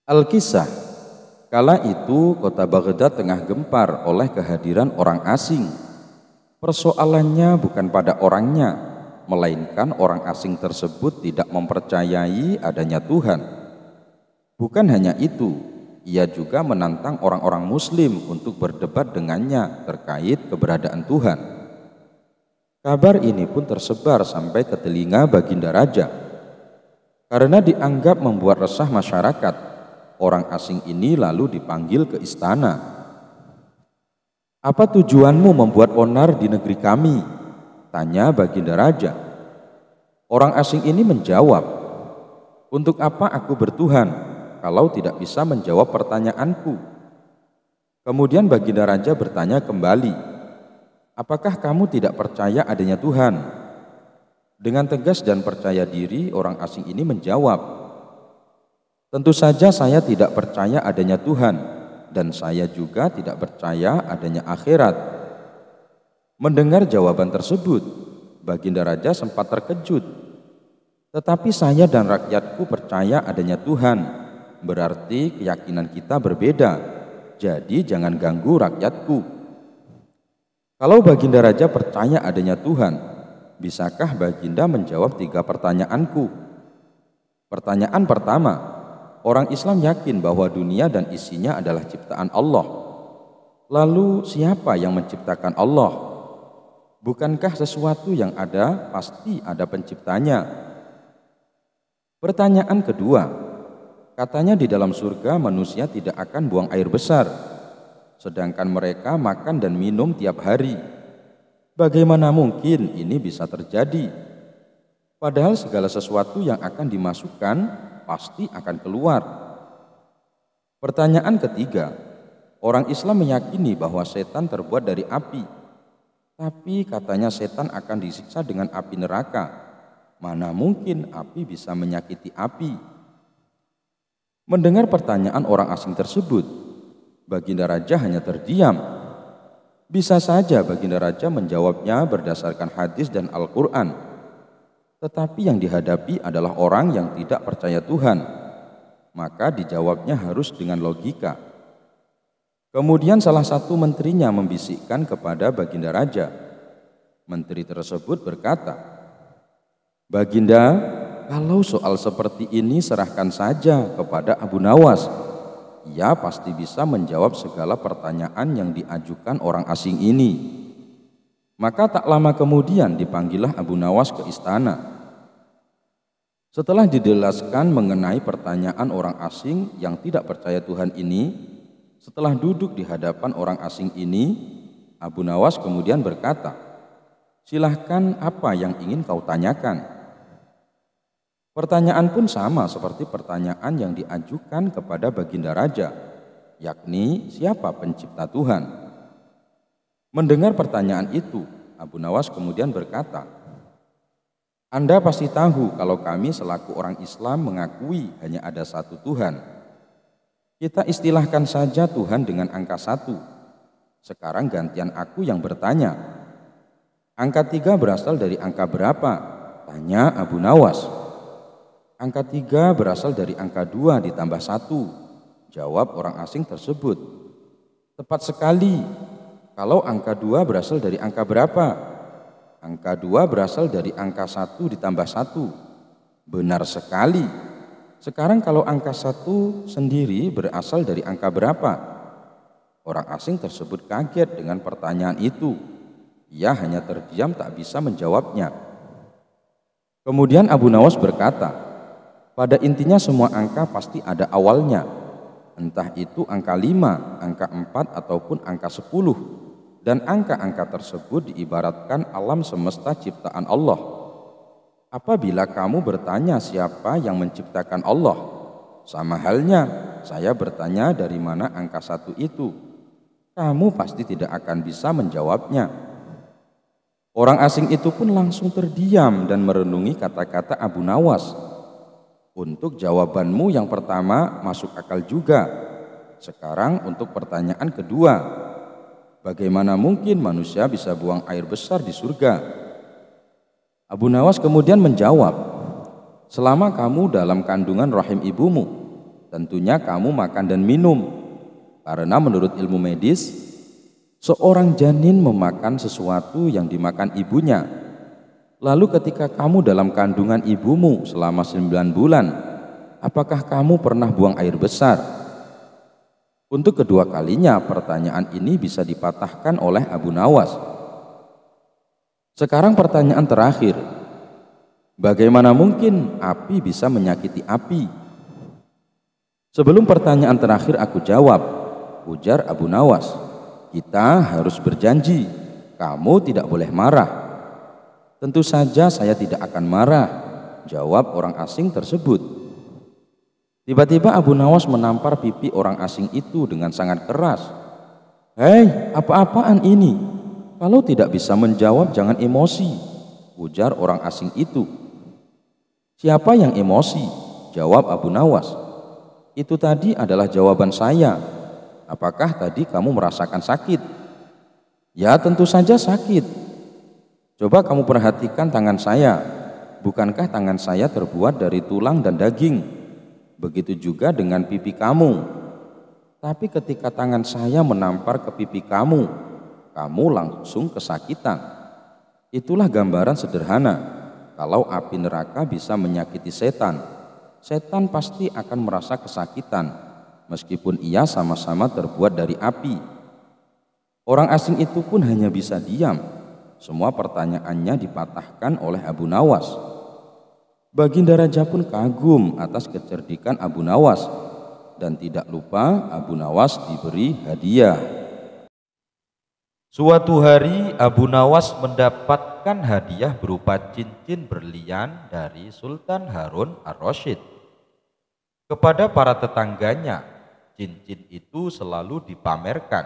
Al-Kisah, kala itu kota Baghdad tengah gempar oleh kehadiran orang asing. Persoalannya bukan pada orangnya, melainkan orang asing tersebut tidak mempercayai adanya Tuhan. Bukan hanya itu, ia juga menantang orang-orang Muslim untuk berdebat dengannya terkait keberadaan Tuhan. Kabar ini pun tersebar sampai ke telinga Baginda Raja. Karena dianggap membuat resah masyarakat, orang asing ini lalu dipanggil ke istana. "Apa tujuanmu membuat onar di negeri kami?" tanya Baginda Raja. Orang asing ini menjawab, "Untuk apa aku bertuhan kalau tidak bisa menjawab pertanyaanku?" Kemudian Baginda Raja bertanya kembali, "Apakah kamu tidak percaya adanya Tuhan?" Dengan tegas dan percaya diri, orang asing ini menjawab, "Tentu saja saya tidak percaya adanya Tuhan, dan saya juga tidak percaya adanya akhirat." Mendengar jawaban tersebut, Baginda Raja sempat terkejut. "Tetapi saya dan rakyatku percaya adanya Tuhan, berarti keyakinan kita berbeda, jadi jangan ganggu rakyatku." Kalau Baginda Raja percaya adanya Tuhan, bisakah Baginda menjawab 3 pertanyaanku? Pertanyaan pertama, orang Islam yakin bahwa dunia dan isinya adalah ciptaan Allah. Lalu siapa yang menciptakan Allah? Bukankah sesuatu yang ada pasti ada penciptanya? Pertanyaan kedua, katanya di dalam surga manusia tidak akan buang air besar, sedangkan mereka makan dan minum tiap hari. Bagaimana mungkin ini bisa terjadi? Padahal segala sesuatu yang akan dimasukkan pasti akan keluar. Pertanyaan ketiga, orang Islam meyakini bahwa setan terbuat dari api, tapi katanya setan akan disiksa dengan api neraka. Mana mungkin api bisa menyakiti api? Mendengar pertanyaan orang asing tersebut, Baginda Raja hanya terdiam. Bisa saja Baginda Raja menjawabnya berdasarkan hadis dan Al-Quran, tetapi yang dihadapi adalah orang yang tidak percaya Tuhan, maka dijawabnya harus dengan logika. Kemudian salah satu menterinya membisikkan kepada Baginda Raja. Menteri tersebut berkata, "Baginda, kalau soal seperti ini serahkan saja kepada Abu Nawas. Ia pasti bisa menjawab segala pertanyaan yang diajukan orang asing ini." Maka tak lama kemudian dipanggillah Abu Nawas ke istana. Setelah dijelaskan mengenai pertanyaan orang asing yang tidak percaya Tuhan ini, setelah duduk di hadapan orang asing ini, Abu Nawas kemudian berkata, "Silahkan, apa yang ingin kau tanyakan?" Pertanyaan pun sama seperti pertanyaan yang diajukan kepada Baginda Raja, yakni siapa pencipta Tuhan. Mendengar pertanyaan itu, Abu Nawas kemudian berkata, "Anda pasti tahu kalau kami selaku orang Islam mengakui hanya ada satu Tuhan. Kita istilahkan saja Tuhan dengan angka 1. Sekarang gantian aku yang bertanya. Angka 3 berasal dari angka berapa?" tanya Abu Nawas. "Angka 3 berasal dari angka 2 ditambah 1, jawab orang asing tersebut. "Tepat sekali. Kalau angka 2 berasal dari angka berapa?" "Angka 2 berasal dari angka 1 ditambah 1. "Benar sekali. Sekarang kalau angka 1 sendiri berasal dari angka berapa?" Orang asing tersebut kaget dengan pertanyaan itu. Ia hanya terdiam tak bisa menjawabnya. Kemudian Abu Nawas berkata, "Pada intinya semua angka pasti ada awalnya. Entah itu angka 5, angka 4, ataupun angka 10. Dan angka-angka tersebut diibaratkan alam semesta ciptaan Allah. Apabila kamu bertanya siapa yang menciptakan Allah, sama halnya saya bertanya dari mana angka 1 itu. Kamu pasti tidak akan bisa menjawabnya." Orang asing itu pun langsung terdiam dan merenungi kata-kata Abu Nawas. "Untuk jawabanmu yang pertama masuk akal juga. Sekarang untuk pertanyaan kedua. Bagaimana mungkin manusia bisa buang air besar di surga?" Abu Nawas kemudian menjawab, "Selama kamu dalam kandungan rahim ibumu, tentunya kamu makan dan minum. Karena menurut ilmu medis, seorang janin memakan sesuatu yang dimakan ibunya. Lalu ketika kamu dalam kandungan ibumu selama 9 bulan, apakah kamu pernah buang air besar? Untuk kedua kalinya pertanyaan ini bisa dipatahkan oleh Abu Nawas. Sekarang pertanyaan terakhir. Bagaimana mungkin api bisa menyakiti api? Sebelum pertanyaan terakhir aku jawab, ujar Abu Nawas, kita harus berjanji, kamu tidak boleh marah. Tentu saja saya tidak akan marah, jawab orang asing tersebut. Tiba-tiba Abu Nawas menampar pipi orang asing itu dengan sangat keras. Hei, apa-apaan ini? Kalau tidak bisa menjawab jangan emosi, ujar orang asing itu. Siapa yang emosi? Jawab Abu Nawas. Itu tadi adalah jawaban saya. Apakah tadi kamu merasakan sakit? Ya, tentu saja sakit. Coba kamu perhatikan tangan saya. Bukankah tangan saya terbuat dari tulang dan daging? Begitu juga dengan pipi kamu. Tapi ketika tangan saya menampar ke pipi kamu, kamu langsung kesakitan. Itulah gambaran sederhana. Kalau api neraka bisa menyakiti setan, setan pasti akan merasa kesakitan, meskipun ia sama-sama terbuat dari api. Orang asing itu pun hanya bisa diam. Semua pertanyaannya dipatahkan oleh Abu Nawas. Baginda Raja pun kagum atas kecerdikan Abu Nawas, dan tidak lupa Abu Nawas diberi hadiah. Suatu hari Abu Nawas mendapatkan hadiah berupa cincin berlian dari Sultan Harun ar-Rasyid. Kepada para tetangganya, cincin itu selalu dipamerkan.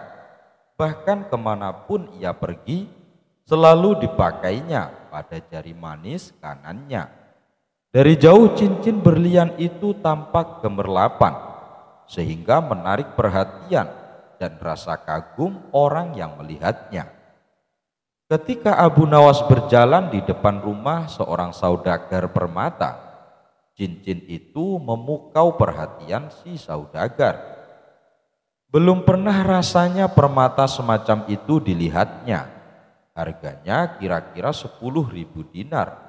Bahkan kemanapun ia pergi, selalu dipakainya pada jari manis kanannya. Dari jauh cincin berlian itu tampak gemerlapan, sehingga menarik perhatian dan rasa kagum orang yang melihatnya. Ketika Abu Nawas berjalan di depan rumah seorang saudagar permata, cincin itu memukau perhatian si saudagar. Belum pernah rasanya permata semacam itu dilihatnya. Harganya kira-kira 10.000 dinar.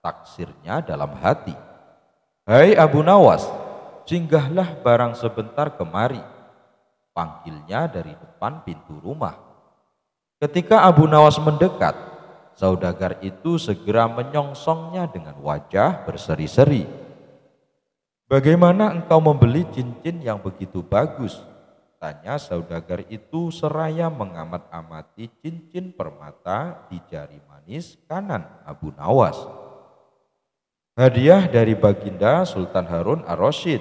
Taksirnya dalam hati, "Hai Abu Nawas, singgahlah barang sebentar kemari," panggilnya dari depan pintu rumah. Ketika Abu Nawas mendekat, saudagar itu segera menyongsongnya dengan wajah berseri-seri. "Bagaimana engkau membeli cincin yang begitu bagus?" tanya saudagar itu seraya mengamat-amati cincin permata di jari manis kanan Abu Nawas. "Hadiah dari Baginda Sultan Harun ar-Rasyid,"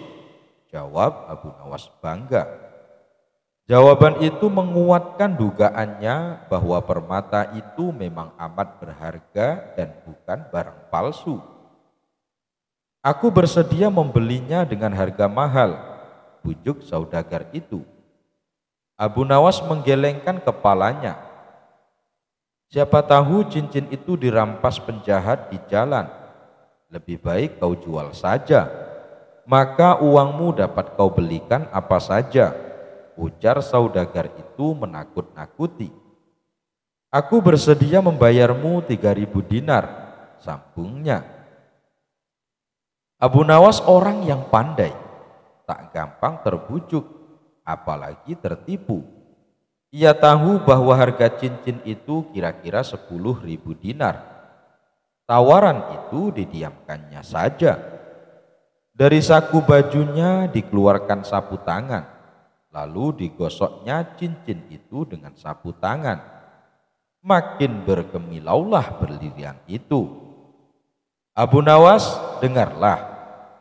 jawab Abu Nawas bangga. Jawaban itu menguatkan dugaannya bahwa permata itu memang amat berharga dan bukan barang palsu. "Aku bersedia membelinya dengan harga mahal," bujuk saudagar itu. Abu Nawas menggelengkan kepalanya. "Siapa tahu cincin itu dirampas penjahat di jalan. Lebih baik kau jual saja, maka uangmu dapat kau belikan apa saja," ujar saudagar itu menakut-nakuti. "Aku bersedia membayarmu 3.000 dinar," sambungnya. Abu Nawas orang yang pandai, tak gampang terbujuk, apalagi tertipu. Ia tahu bahwa harga cincin itu kira-kira 10.000 dinar. Tawaran itu didiamkannya saja. Dari saku bajunya dikeluarkan sapu tangan, lalu digosoknya cincin itu dengan sapu tangan. Makin berkemilaulah berlian itu. "Abu Nawas, dengarlah,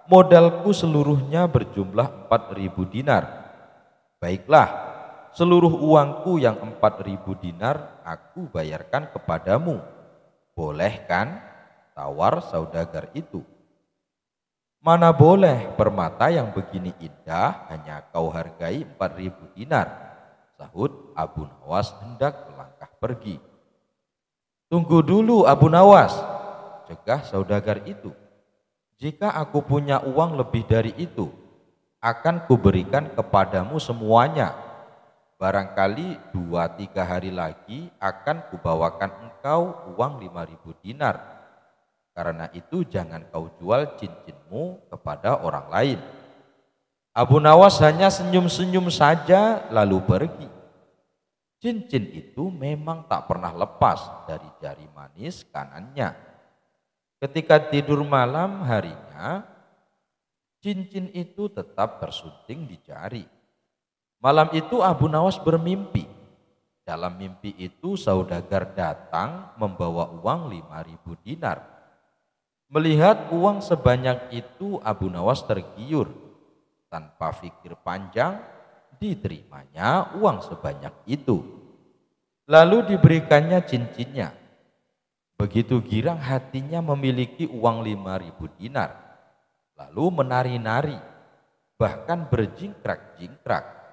modalku seluruhnya berjumlah 4.000 dinar. Baiklah, seluruh uangku yang 4.000 dinar aku bayarkan kepadamu. Boleh kan?" tawar saudagar itu. "Mana boleh, permata yang begini indah hanya kau hargai 4.000 dinar, sahut Abu Nawas hendak melangkah pergi. "Tunggu dulu Abu Nawas," cegah saudagar itu. "Jika aku punya uang lebih dari itu, akan kuberikan kepadamu semuanya. Barangkali 2-3 hari lagi akan kubawakan engkau uang 5.000 dinar. Karena itu jangan kau jual cincinmu kepada orang lain. Abu Nawas hanya senyum-senyum saja lalu pergi. Cincin itu memang tak pernah lepas dari jari manis kanannya. Ketika tidur malam harinya, cincin itu tetap tersunting di jari. Malam itu Abu Nawas bermimpi. Dalam mimpi itu saudagar datang membawa uang 5.000 dinar. Melihat uang sebanyak itu Abu Nawas tergiur. Tanpa pikir panjang diterimanya uang sebanyak itu. Lalu diberikannya cincinnya. Begitu girang hatinya memiliki uang 5.000 dinar. Lalu menari-nari, bahkan berjingkrak-jingkrak.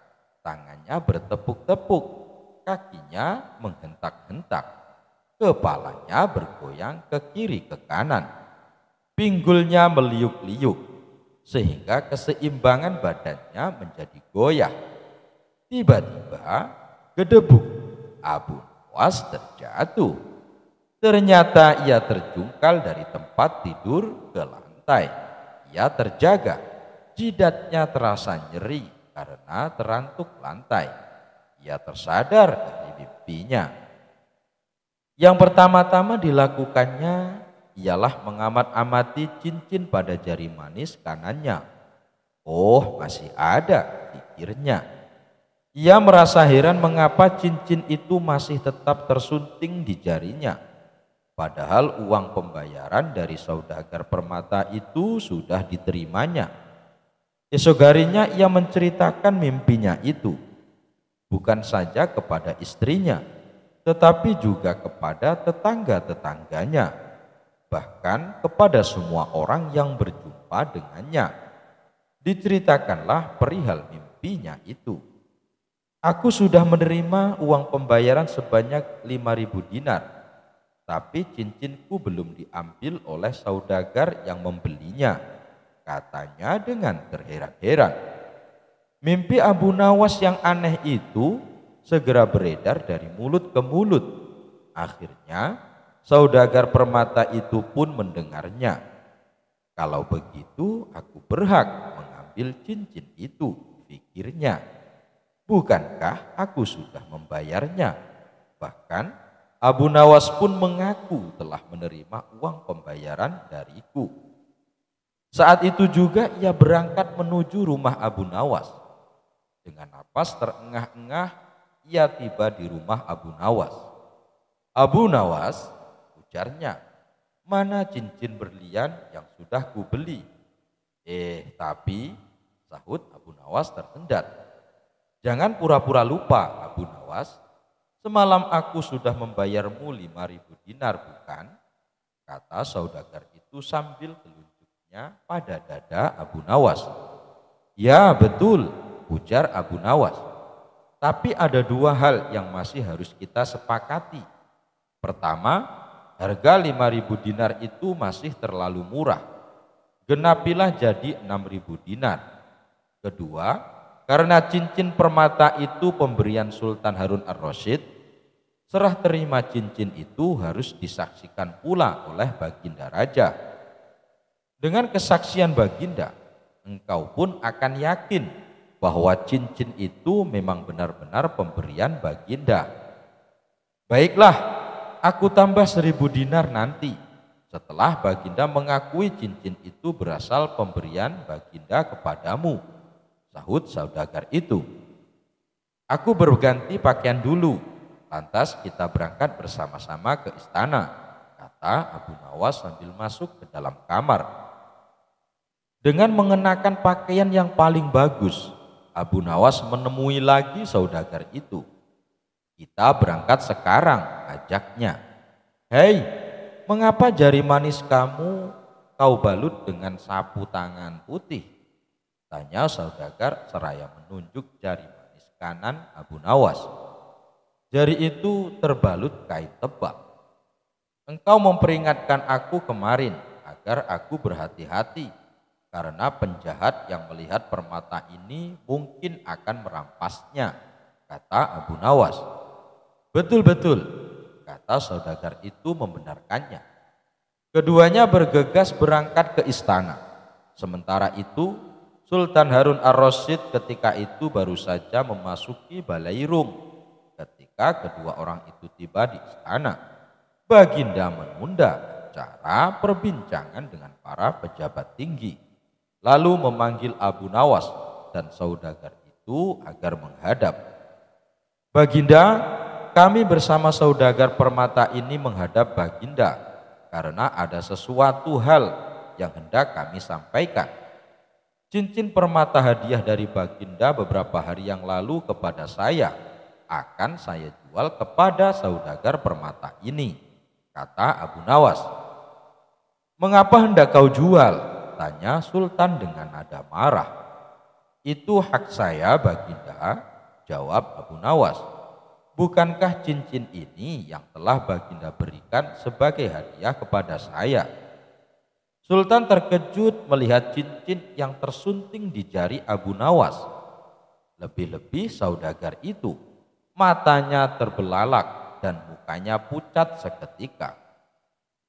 Tangannya bertepuk-tepuk, kakinya menghentak-hentak. Kepalanya bergoyang ke kiri ke kanan. Pinggulnya meliuk-liuk, sehingga keseimbangan badannya menjadi goyah. Tiba-tiba gedebuk, Abu Nawas terjatuh. Ternyata ia terjungkal dari tempat tidur ke lantai. Ia terjaga, jidatnya terasa nyeri karena terantuk lantai. Ia tersadar dari mimpinya. Yang pertama-tama dilakukannya ialah mengamat-amati cincin pada jari manis kanannya. Oh, masih ada, pikirnya. Ia merasa heran mengapa cincin itu masih tetap tersunting di jarinya. Padahal uang pembayaran dari saudagar permata itu sudah diterimanya. Esok harinya ia menceritakan mimpinya itu. Bukan saja kepada istrinya, tetapi juga kepada tetangga-tetangganya. Bahkan kepada semua orang yang berjumpa dengannya. Diceritakanlah perihal mimpinya itu. Aku sudah menerima uang pembayaran sebanyak 5.000 dinar, tapi cincinku belum diambil oleh saudagar yang membelinya, katanya dengan terheran-heran. Mimpi Abu Nawas yang aneh itu segera beredar dari mulut ke mulut. Akhirnya saudagar permata itu pun mendengarnya. Kalau begitu aku berhak mengambil cincin itu, pikirnya. Bukankah aku sudah membayarnya? Bahkan Abu Nawas pun mengaku telah menerima uang pembayaran dariku. Saat itu juga ia berangkat menuju rumah Abu Nawas. Dengan napas terengah-engah ia tiba di rumah Abu Nawas. Abu Nawas, ujarnya, mana cincin berlian yang sudah kubeli? Tapi, sahut Abu Nawas tersendat. Jangan pura-pura lupa, Abu Nawas. Semalam aku sudah membayarmu 5.000 dinar, bukan? Kata saudagar itu sambil telunjuknya pada dada Abu Nawas. Ya, betul, ujar Abu Nawas. Tapi ada 2 hal yang masih harus kita sepakati. Pertama, harga 5.000 dinar itu masih terlalu murah. Genapilah jadi 6.000 dinar. Kedua, karena cincin permata itu pemberian Sultan Harun ar-Rasyid, serah terima cincin itu harus disaksikan pula oleh Baginda Raja. Dengan kesaksian Baginda, engkau pun akan yakin bahwa cincin itu memang benar-benar pemberian Baginda. Baiklah, aku tambah 1.000 dinar nanti, setelah Baginda mengakui cincin itu berasal pemberian Baginda kepadamu, sahut saudagar itu. Aku berganti pakaian dulu, lantas kita berangkat bersama-sama ke istana, kata Abu Nawas sambil masuk ke dalam kamar. Dengan mengenakan pakaian yang paling bagus, Abu Nawas menemui lagi saudagar itu. Kita berangkat sekarang, ajaknya. Hei, mengapa jari manis kamu kau balut dengan sapu tangan putih? Tanya saudagar seraya menunjuk jari manis kanan Abu Nawas. Jari itu terbalut kain tebal. Engkau memperingatkan aku kemarin agar aku berhati-hati. karena penjahat yang melihat permata ini mungkin akan merampasnya, kata Abu Nawas. Betul-betul, kata saudagar itu membenarkannya. Keduanya bergegas berangkat ke istana. Sementara itu, Sultan Harun ar-Rasyid ketika itu baru saja memasuki Balairung. Ketika kedua orang itu tiba di istana, Baginda menunda acara perbincangan dengan para pejabat tinggi, lalu memanggil Abu Nawas dan saudagar itu agar menghadap. Baginda, kami bersama saudagar permata ini menghadap Baginda karena ada sesuatu hal yang hendak kami sampaikan. Cincin permata hadiah dari Baginda beberapa hari yang lalu kepada saya akan saya jual kepada saudagar permata ini, kata Abu Nawas. Mengapa hendak kau jual? Tanya Sultan dengan nada marah. Itu hak saya, Baginda, jawab Abu Nawas. Bukankah cincin ini yang telah Baginda berikan sebagai hadiah kepada saya? Sultan terkejut melihat cincin yang tersunting di jari Abu Nawas. Lebih-lebih saudagar itu, matanya terbelalak dan mukanya pucat seketika.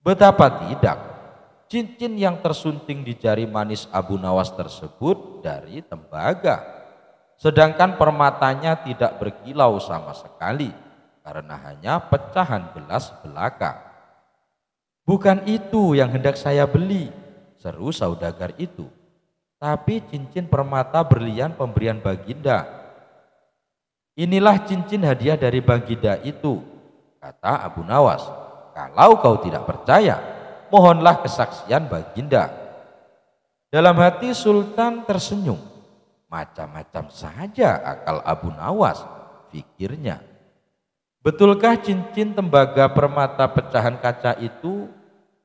Betapa tidak, cincin yang tersunting di jari manis Abu Nawas tersebut dari tembaga. Sedangkan permatanya tidak berkilau sama sekali karena hanya pecahan gelas belaka. Bukan itu yang hendak saya beli, seru saudagar itu. Tapi cincin permata berlian pemberian Baginda. Inilah cincin hadiah dari Baginda itu, kata Abu Nawas. Kalau kau tidak percaya, mohonlah kesaksian Baginda. Dalam hati Sultan tersenyum. Macam-macam saja akal Abu Nawas, pikirnya. Betulkah cincin tembaga permata pecahan kaca itu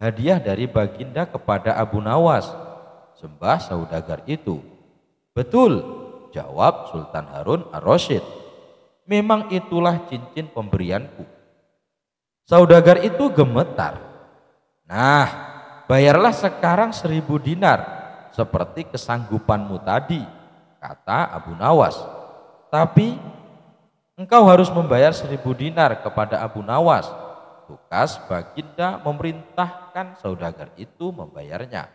hadiah dari Baginda kepada Abu Nawas? Sembah saudagar itu. Betul, jawab Sultan Harun ar-Rasyid. Memang itulah cincin pemberianku. Saudagar itu gemetar. Nah, bayarlah sekarang 1000 dinar seperti kesanggupanmu tadi, kata Abu Nawas. Tapi engkau harus membayar 1000 dinar kepada Abu Nawas. Tukas Baginda memerintahkan saudagar itu membayarnya.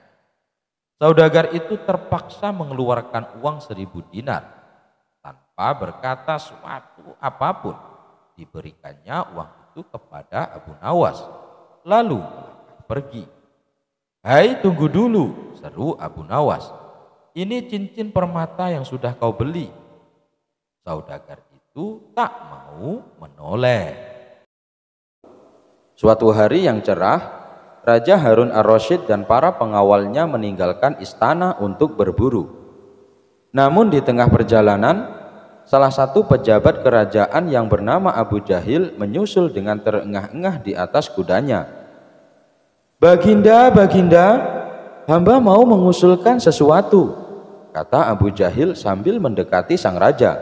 Saudagar itu terpaksa mengeluarkan uang 1000 dinar. Tanpa berkata suatu apapun, diberikannya uang itu kepada Abu Nawas. Lalu pergi. Hai, tunggu dulu, seru Abu Nawas. Ini cincin permata yang sudah kau beli. Saudagar itu tak mau menoleh. Suatu hari yang cerah, Raja Harun ar-Rasyid dan para pengawalnya meninggalkan istana untuk berburu. Namun di tengah perjalanan, salah satu pejabat kerajaan yang bernama Abu Jahil menyusul dengan terengah-engah di atas kudanya. Baginda, Baginda, hamba mau mengusulkan sesuatu, kata Abu Jahil sambil mendekati sang raja.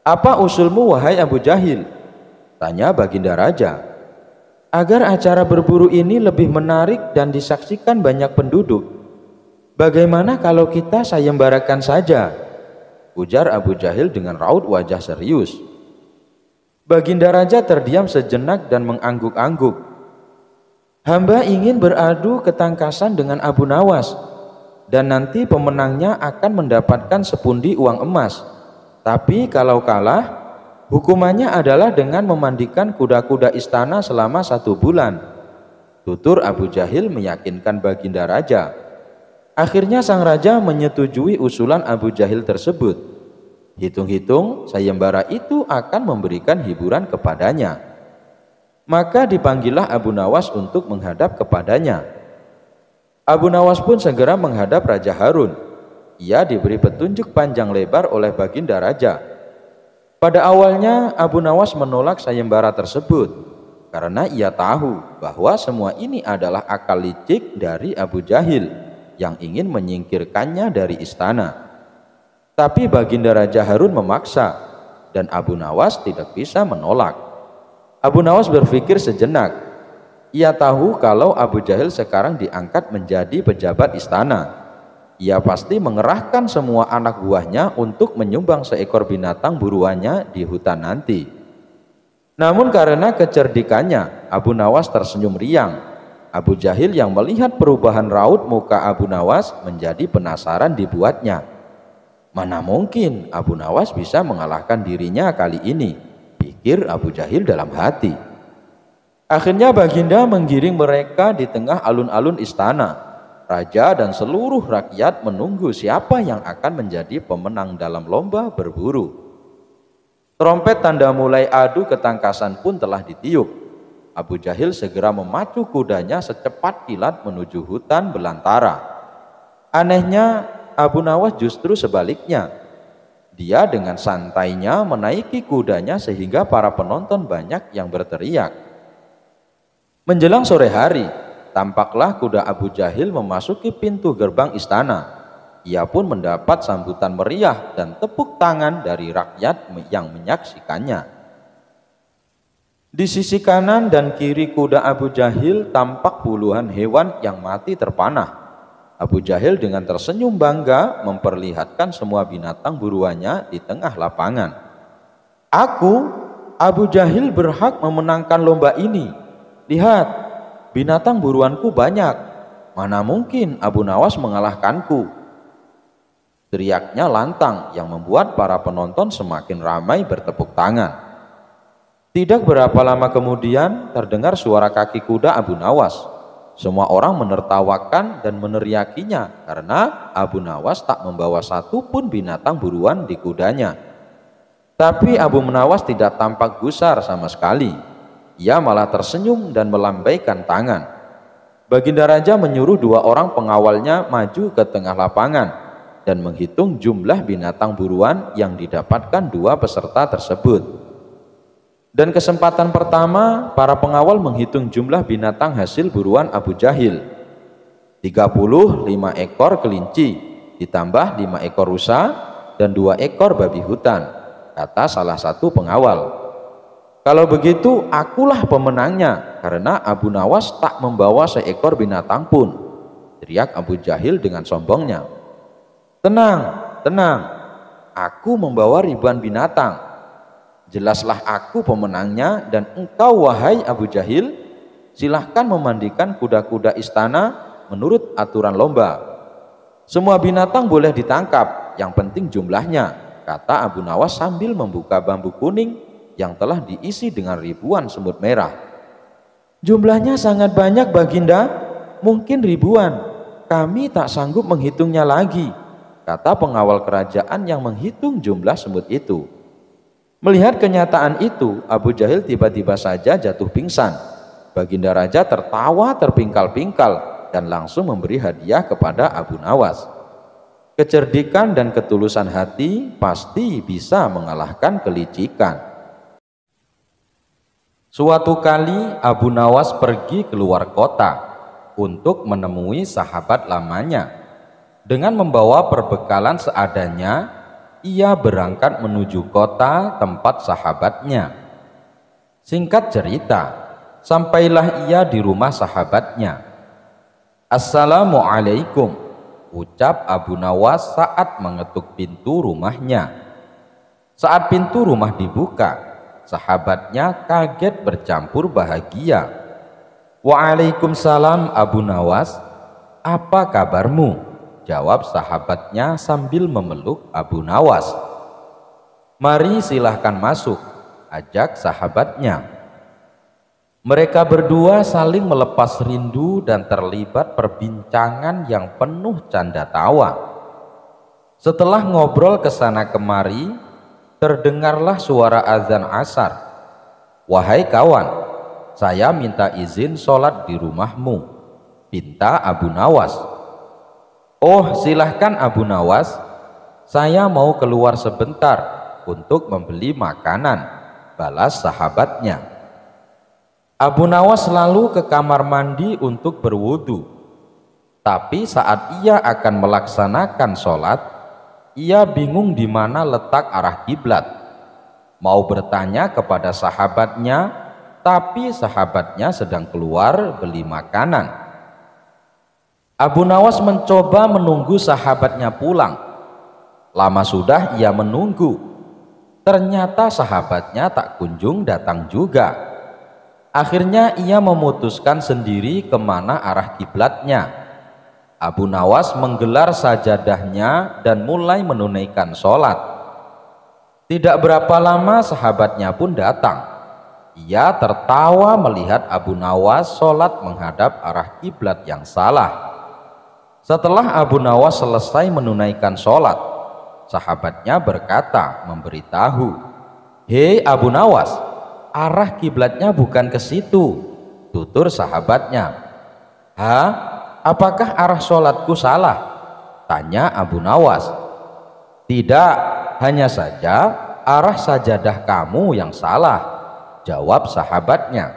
Apa usulmu wahai Abu Jahil? Tanya Baginda Raja. Agar acara berburu ini lebih menarik dan disaksikan banyak penduduk, bagaimana kalau kita sayembarakan saja? Ujar Abu Jahil dengan raut wajah serius. Baginda Raja terdiam sejenak dan mengangguk-angguk. Hamba ingin beradu ketangkasan dengan Abu Nawas, dan nanti pemenangnya akan mendapatkan sepundi uang emas. Tapi kalau kalah, hukumannya adalah dengan memandikan kuda-kuda istana selama 1 bulan. Tutur Abu Jahil meyakinkan Baginda Raja. Akhirnya sang raja menyetujui usulan Abu Jahil tersebut. Hitung-hitung sayembara itu akan memberikan hiburan kepadanya. Maka dipanggillah Abu Nawas untuk menghadap kepadanya. Abu Nawas pun segera menghadap Raja Harun. Ia diberi petunjuk panjang lebar oleh Baginda Raja. Pada awalnya Abu Nawas menolak sayembara tersebut karena ia tahu bahwa semua ini adalah akal licik dari Abu Jahil yang ingin menyingkirkannya dari istana. Tapi Baginda Raja Harun memaksa dan Abu Nawas tidak bisa menolak. Abu Nawas berpikir sejenak. Ia tahu kalau Abu Jahil sekarang diangkat menjadi pejabat istana. ia pasti mengerahkan semua anak buahnya untuk menyumbang seekor binatang buruannya di hutan nanti. Namun karena kecerdikannya, Abu Nawas tersenyum riang. Abu Jahil yang melihat perubahan raut muka Abu Nawas menjadi penasaran dibuatnya. Mana mungkin Abu Nawas bisa mengalahkan dirinya kali ini, pikir Abu Jahil dalam hati. Akhirnya Baginda menggiring mereka di tengah alun-alun istana. Raja dan seluruh rakyat menunggu siapa yang akan menjadi pemenang dalam lomba berburu. Trompet tanda mulai adu ketangkasan pun telah ditiup. Abu Jahil segera memacu kudanya secepat kilat menuju hutan belantara. Anehnya, Abu Nawas justru sebaliknya. Dia dengan santainya menaiki kudanya sehingga para penonton banyak yang berteriak. Menjelang sore hari, tampaklah kuda Abu Jahil memasuki pintu gerbang istana. Ia pun mendapat sambutan meriah dan tepuk tangan dari rakyat yang menyaksikannya. Di sisi kanan dan kiri kuda Abu Jahil tampak puluhan hewan yang mati terpanah. Abu Jahil dengan tersenyum bangga memperlihatkan semua binatang buruannya di tengah lapangan. Aku, Abu Jahil, berhak memenangkan lomba ini. Lihat, binatang buruanku banyak. Mana mungkin Abu Nawas mengalahkanku? Teriaknya lantang yang membuat para penonton semakin ramai bertepuk tangan. Tidak berapa lama kemudian terdengar suara kaki kuda Abu Nawas. Semua orang menertawakan dan meneriakinya karena Abu Nawas tak membawa satu pun binatang buruan di kudanya. Tapi Abu Nawas tidak tampak gusar sama sekali. Ia malah tersenyum dan melambaikan tangan. Baginda Raja menyuruh 2 orang pengawalnya maju ke tengah lapangan dan menghitung jumlah binatang buruan yang didapatkan 2 peserta tersebut. Dan kesempatan pertama, para pengawal menghitung jumlah binatang hasil buruan Abu Jahil. 35 ekor kelinci, ditambah 5 ekor rusa dan 2 ekor babi hutan, kata salah satu pengawal. Kalau begitu akulah pemenangnya karena Abu Nawas tak membawa seekor binatang pun, teriak Abu Jahil dengan sombongnya. Tenang, tenang, aku membawa ribuan binatang. Jelaslah aku pemenangnya dan engkau wahai Abu Jahil, silahkan memandikan kuda-kuda istana menurut aturan lomba. Semua binatang boleh ditangkap, yang penting jumlahnya, kata Abu Nawas sambil membuka bambu kuning yang telah diisi dengan ribuan semut merah. Jumlahnya sangat banyak Baginda, mungkin ribuan. Kami tak sanggup menghitungnya lagi, kata pengawal kerajaan yang menghitung jumlah semut itu. Melihat kenyataan itu, Abu Jahil tiba-tiba saja jatuh pingsan. Baginda Raja tertawa terpingkal-pingkal dan langsung memberi hadiah kepada Abu Nawas. Kecerdikan dan ketulusan hati pasti bisa mengalahkan kelicikan. Suatu kali Abu Nawas pergi keluar kota untuk menemui sahabat lamanya. Dengan membawa perbekalan seadanya, ia berangkat menuju kota tempat sahabatnya. Singkat cerita, sampailah ia di rumah sahabatnya. Assalamualaikum, ucap Abu Nawas saat mengetuk pintu rumahnya. Saat pintu rumah dibuka, sahabatnya kaget bercampur bahagia. Waalaikumsalam Abu Nawas, apa kabarmu? Jawab sahabatnya sambil memeluk Abu Nawas. Mari silahkan masuk, ajak sahabatnya. Mereka berdua saling melepas rindu dan terlibat perbincangan yang penuh canda tawa. Setelah ngobrol kesana kemari, terdengarlah suara azan asar. Wahai kawan, saya minta izin sholat di rumahmu, pinta Abu Nawas. Oh silahkan Abu Nawas, saya mau keluar sebentar untuk membeli makanan, balas sahabatnya. Abu Nawas lalu ke kamar mandi untuk berwudu. Tapi saat ia akan melaksanakan sholat, ia bingung di mana letak arah kiblat. Mau bertanya kepada sahabatnya, tapi sahabatnya sedang keluar beli makanan. Abu Nawas mencoba menunggu sahabatnya pulang. Lama sudah ia menunggu. Ternyata sahabatnya tak kunjung datang juga. Akhirnya ia memutuskan sendiri kemana arah kiblatnya. Abu Nawas menggelar sajadahnya dan mulai menunaikan sholat. Tidak berapa lama sahabatnya pun datang. Ia tertawa melihat Abu Nawas sholat menghadap arah kiblat yang salah. Setelah Abu Nawas selesai menunaikan sholat, sahabatnya berkata memberitahu, "Hei Abu Nawas, arah kiblatnya bukan ke situ." Tutur sahabatnya. "Hah? Apakah arah sholatku salah?" tanya Abu Nawas. "Tidak, hanya saja arah sajadah kamu yang salah," jawab sahabatnya.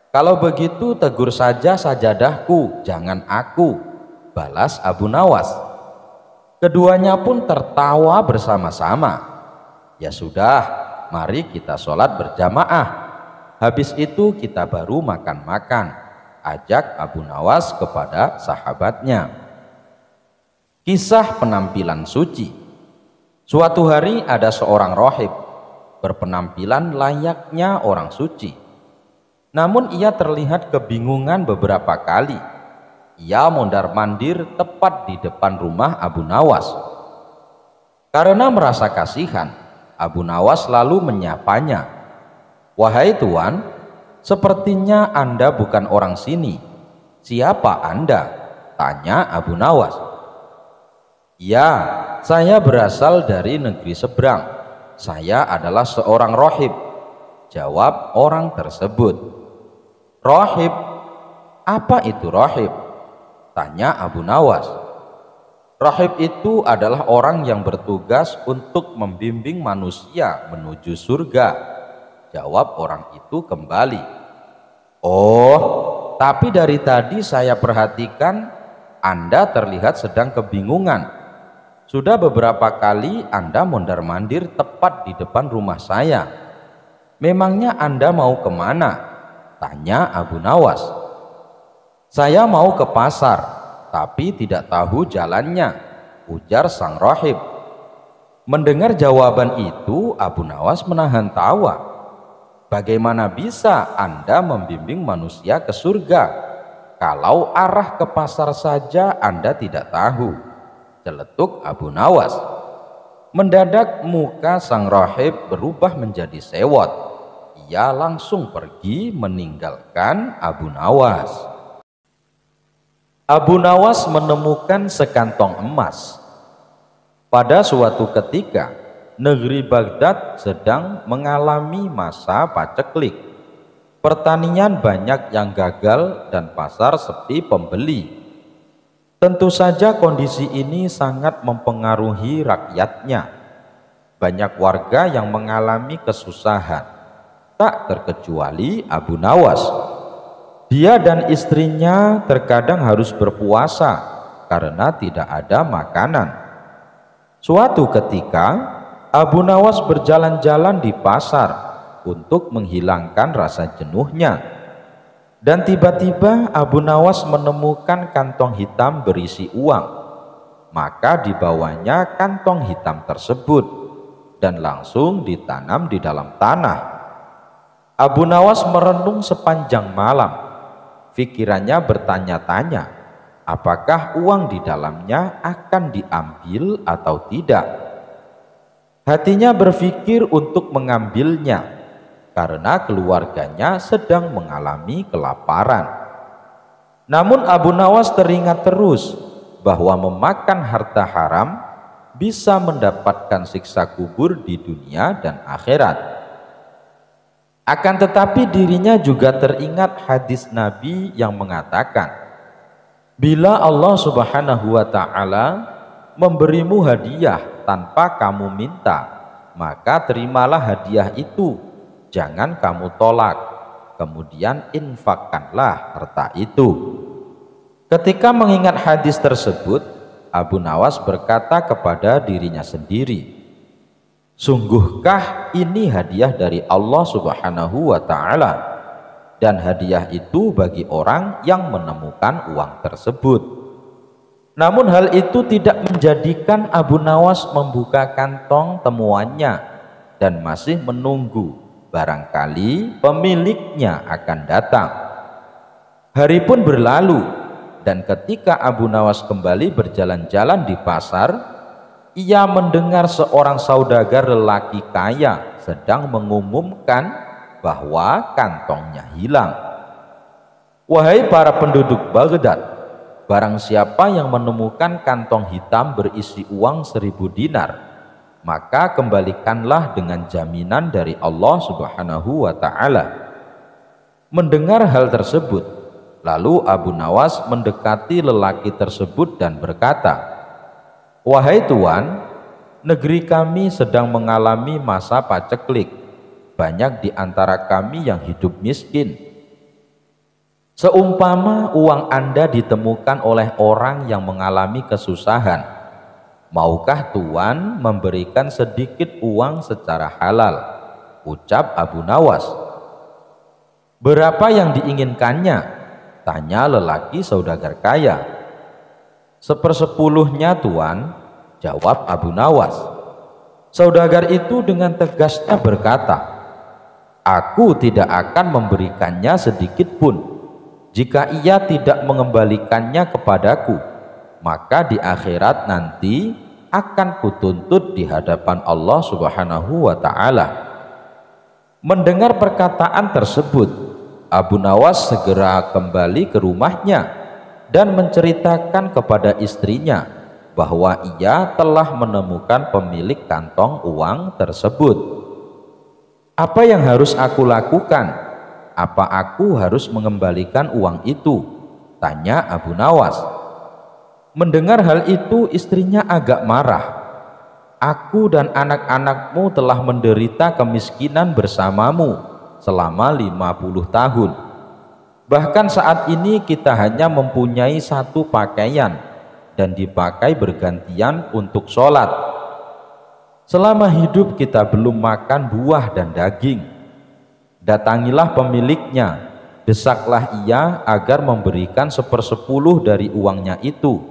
"Kalau begitu tegur saja sajadahku, jangan aku," balas Abu Nawas. Keduanya pun tertawa bersama-sama. "Ya sudah, mari kita sholat berjamaah. Habis itu kita baru makan-makan," ajak Abu Nawas kepada sahabatnya. Kisah penampilan suci. Suatu hari ada seorang rohib berpenampilan layaknya orang suci. Namun ia terlihat kebingungan beberapa kali. Ia mondar-mandir tepat di depan rumah Abu Nawas. Karena merasa kasihan, Abu Nawas lalu menyapanya. "Wahai Tuan, sepertinya Anda bukan orang sini. Siapa Anda?" tanya Abu Nawas. "Ya, saya berasal dari negeri seberang. Saya adalah seorang rohib," jawab orang tersebut. "Rohib? Apa itu rohib?" tanya Abu Nawas. "Rohib itu adalah orang yang bertugas untuk membimbing manusia menuju surga," jawab orang itu kembali. "Oh, tapi dari tadi saya perhatikan Anda terlihat sedang kebingungan. Sudah beberapa kali Anda mondar-mandir tepat di depan rumah saya. Memangnya Anda mau kemana?" tanya Abu Nawas. "Saya mau ke pasar, tapi tidak tahu jalannya," ujar sang rohib. Mendengar jawaban itu, Abu Nawas menahan tawa. "Bagaimana bisa Anda membimbing manusia ke surga kalau arah ke pasar saja Anda tidak tahu?" celetuk Abu Nawas. Mendadak muka sang rohib berubah menjadi sewot. Ia langsung pergi meninggalkan Abu Nawas. Abu Nawas menemukan sekantong emas. Pada suatu ketika, negeri Baghdad sedang mengalami masa paceklik. Pertanian banyak yang gagal dan pasar sepi pembeli. Tentu saja kondisi ini sangat mempengaruhi rakyatnya. Banyak warga yang mengalami kesusahan, tak terkecuali Abu Nawas. Dia dan istrinya terkadang harus berpuasa karena tidak ada makanan. Suatu ketika, Abu Nawas berjalan-jalan di pasar untuk menghilangkan rasa jenuhnya. Dan tiba-tiba Abu Nawas menemukan kantong hitam berisi uang. Maka dibawanya kantong hitam tersebut dan langsung ditanam di dalam tanah. Abu Nawas merenung sepanjang malam. Pikirannya bertanya-tanya, apakah uang di dalamnya akan diambil atau tidak. Hatinya berpikir untuk mengambilnya karena keluarganya sedang mengalami kelaparan. Namun Abu Nawas teringat terus bahwa memakan harta haram bisa mendapatkan siksa kubur di dunia dan akhirat. Akan tetapi dirinya juga teringat hadis Nabi yang mengatakan, "Bila Allah Subhanahu wa ta'ala memberimu hadiah tanpa kamu minta, maka terimalah hadiah itu. Jangan kamu tolak, kemudian infakkanlah harta itu." Ketika mengingat hadis tersebut, Abu Nawas berkata kepada dirinya sendiri, "Sungguhkah ini hadiah dari Allah Subhanahu wa ta'ala? Dan hadiah itu bagi orang yang menemukan uang tersebut." Namun hal itu tidak menjadikan Abu Nawas membuka kantong temuannya dan masih menunggu barangkali pemiliknya akan datang. Hari pun berlalu, dan ketika Abu Nawas kembali berjalan-jalan di pasar, ia mendengar seorang saudagar lelaki kaya sedang mengumumkan bahwa kantongnya hilang. Wahai para penduduk Baghdad, barang siapa yang menemukan kantong hitam berisi uang 1000 dinar, maka kembalikanlah dengan jaminan dari Allah Subhanahu wa ta'ala. Mendengar hal tersebut, lalu Abu Nawas mendekati lelaki tersebut dan berkata, "Wahai Tuan, negeri kami sedang mengalami masa paceklik. Banyak di antara kami yang hidup miskin. Seumpama uang Anda ditemukan oleh orang yang mengalami kesusahan, maukah Tuan memberikan sedikit uang secara halal?" Ucap Abu Nawas. "Berapa yang diinginkannya?" tanya lelaki saudagar kaya. "1/10-nya Tuan," jawab Abu Nawas. Saudagar itu dengan tegasnya berkata, "Aku tidak akan memberikannya sedikit pun. Jika ia tidak mengembalikannya kepadaku, maka di akhirat nanti akan kutuntut di hadapan Allah Subhanahu wa ta'ala." Mendengar perkataan tersebut, Abu Nawas segera kembali ke rumahnya dan menceritakan kepada istrinya bahwa ia telah menemukan pemilik kantong uang tersebut. "Apa yang harus aku lakukan? Apa aku harus mengembalikan uang itu?" tanya Abu Nawas. Mendengar hal itu, istrinya agak marah. "Aku dan anak-anakmu telah menderita kemiskinan bersamamu selama 50 tahun. Bahkan saat ini kita hanya mempunyai satu pakaian dan dipakai bergantian untuk sholat. Selama hidup kita belum makan buah dan daging. Datangilah pemiliknya, desaklah ia agar memberikan 1/10 dari uangnya itu.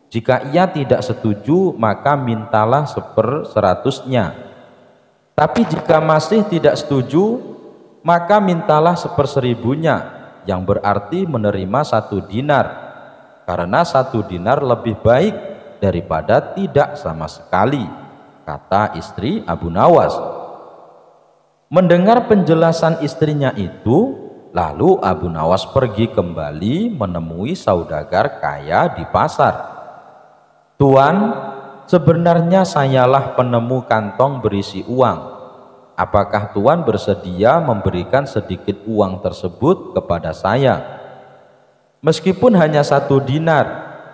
Jika ia tidak setuju, maka mintalah 1/100-nya. Tapi jika masih tidak setuju, maka mintalah 1/1000-nya, yang berarti menerima 1 dinar, karena 1 dinar lebih baik daripada tidak sama sekali," kata istri Abu Nawas. Mendengar penjelasan istrinya itu, lalu Abu Nawas pergi kembali menemui saudagar kaya di pasar. "Tuan, sebenarnya sayalah penemu kantong berisi uang. Apakah Tuan bersedia memberikan sedikit uang tersebut kepada saya? Meskipun hanya 1 dinar,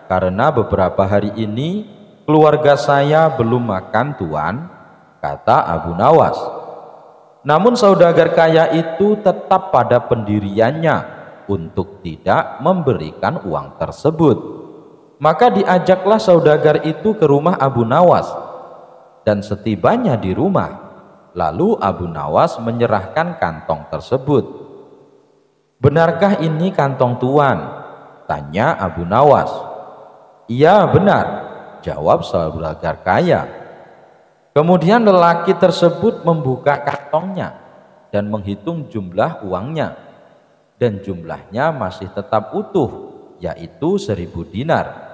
karena beberapa hari ini keluarga saya belum makan, Tuan," kata Abu Nawas. Namun saudagar kaya itu tetap pada pendiriannya untuk tidak memberikan uang tersebut. Maka diajaklah saudagar itu ke rumah Abu Nawas, dan setibanya di rumah, lalu Abu Nawas menyerahkan kantong tersebut. "Benarkah ini kantong Tuan?" tanya Abu Nawas. "Iya, benar," jawab saudagar kaya. Kemudian lelaki tersebut membuka kantongnya dan menghitung jumlah uangnya, dan jumlahnya masih tetap utuh, yaitu 1000 dinar.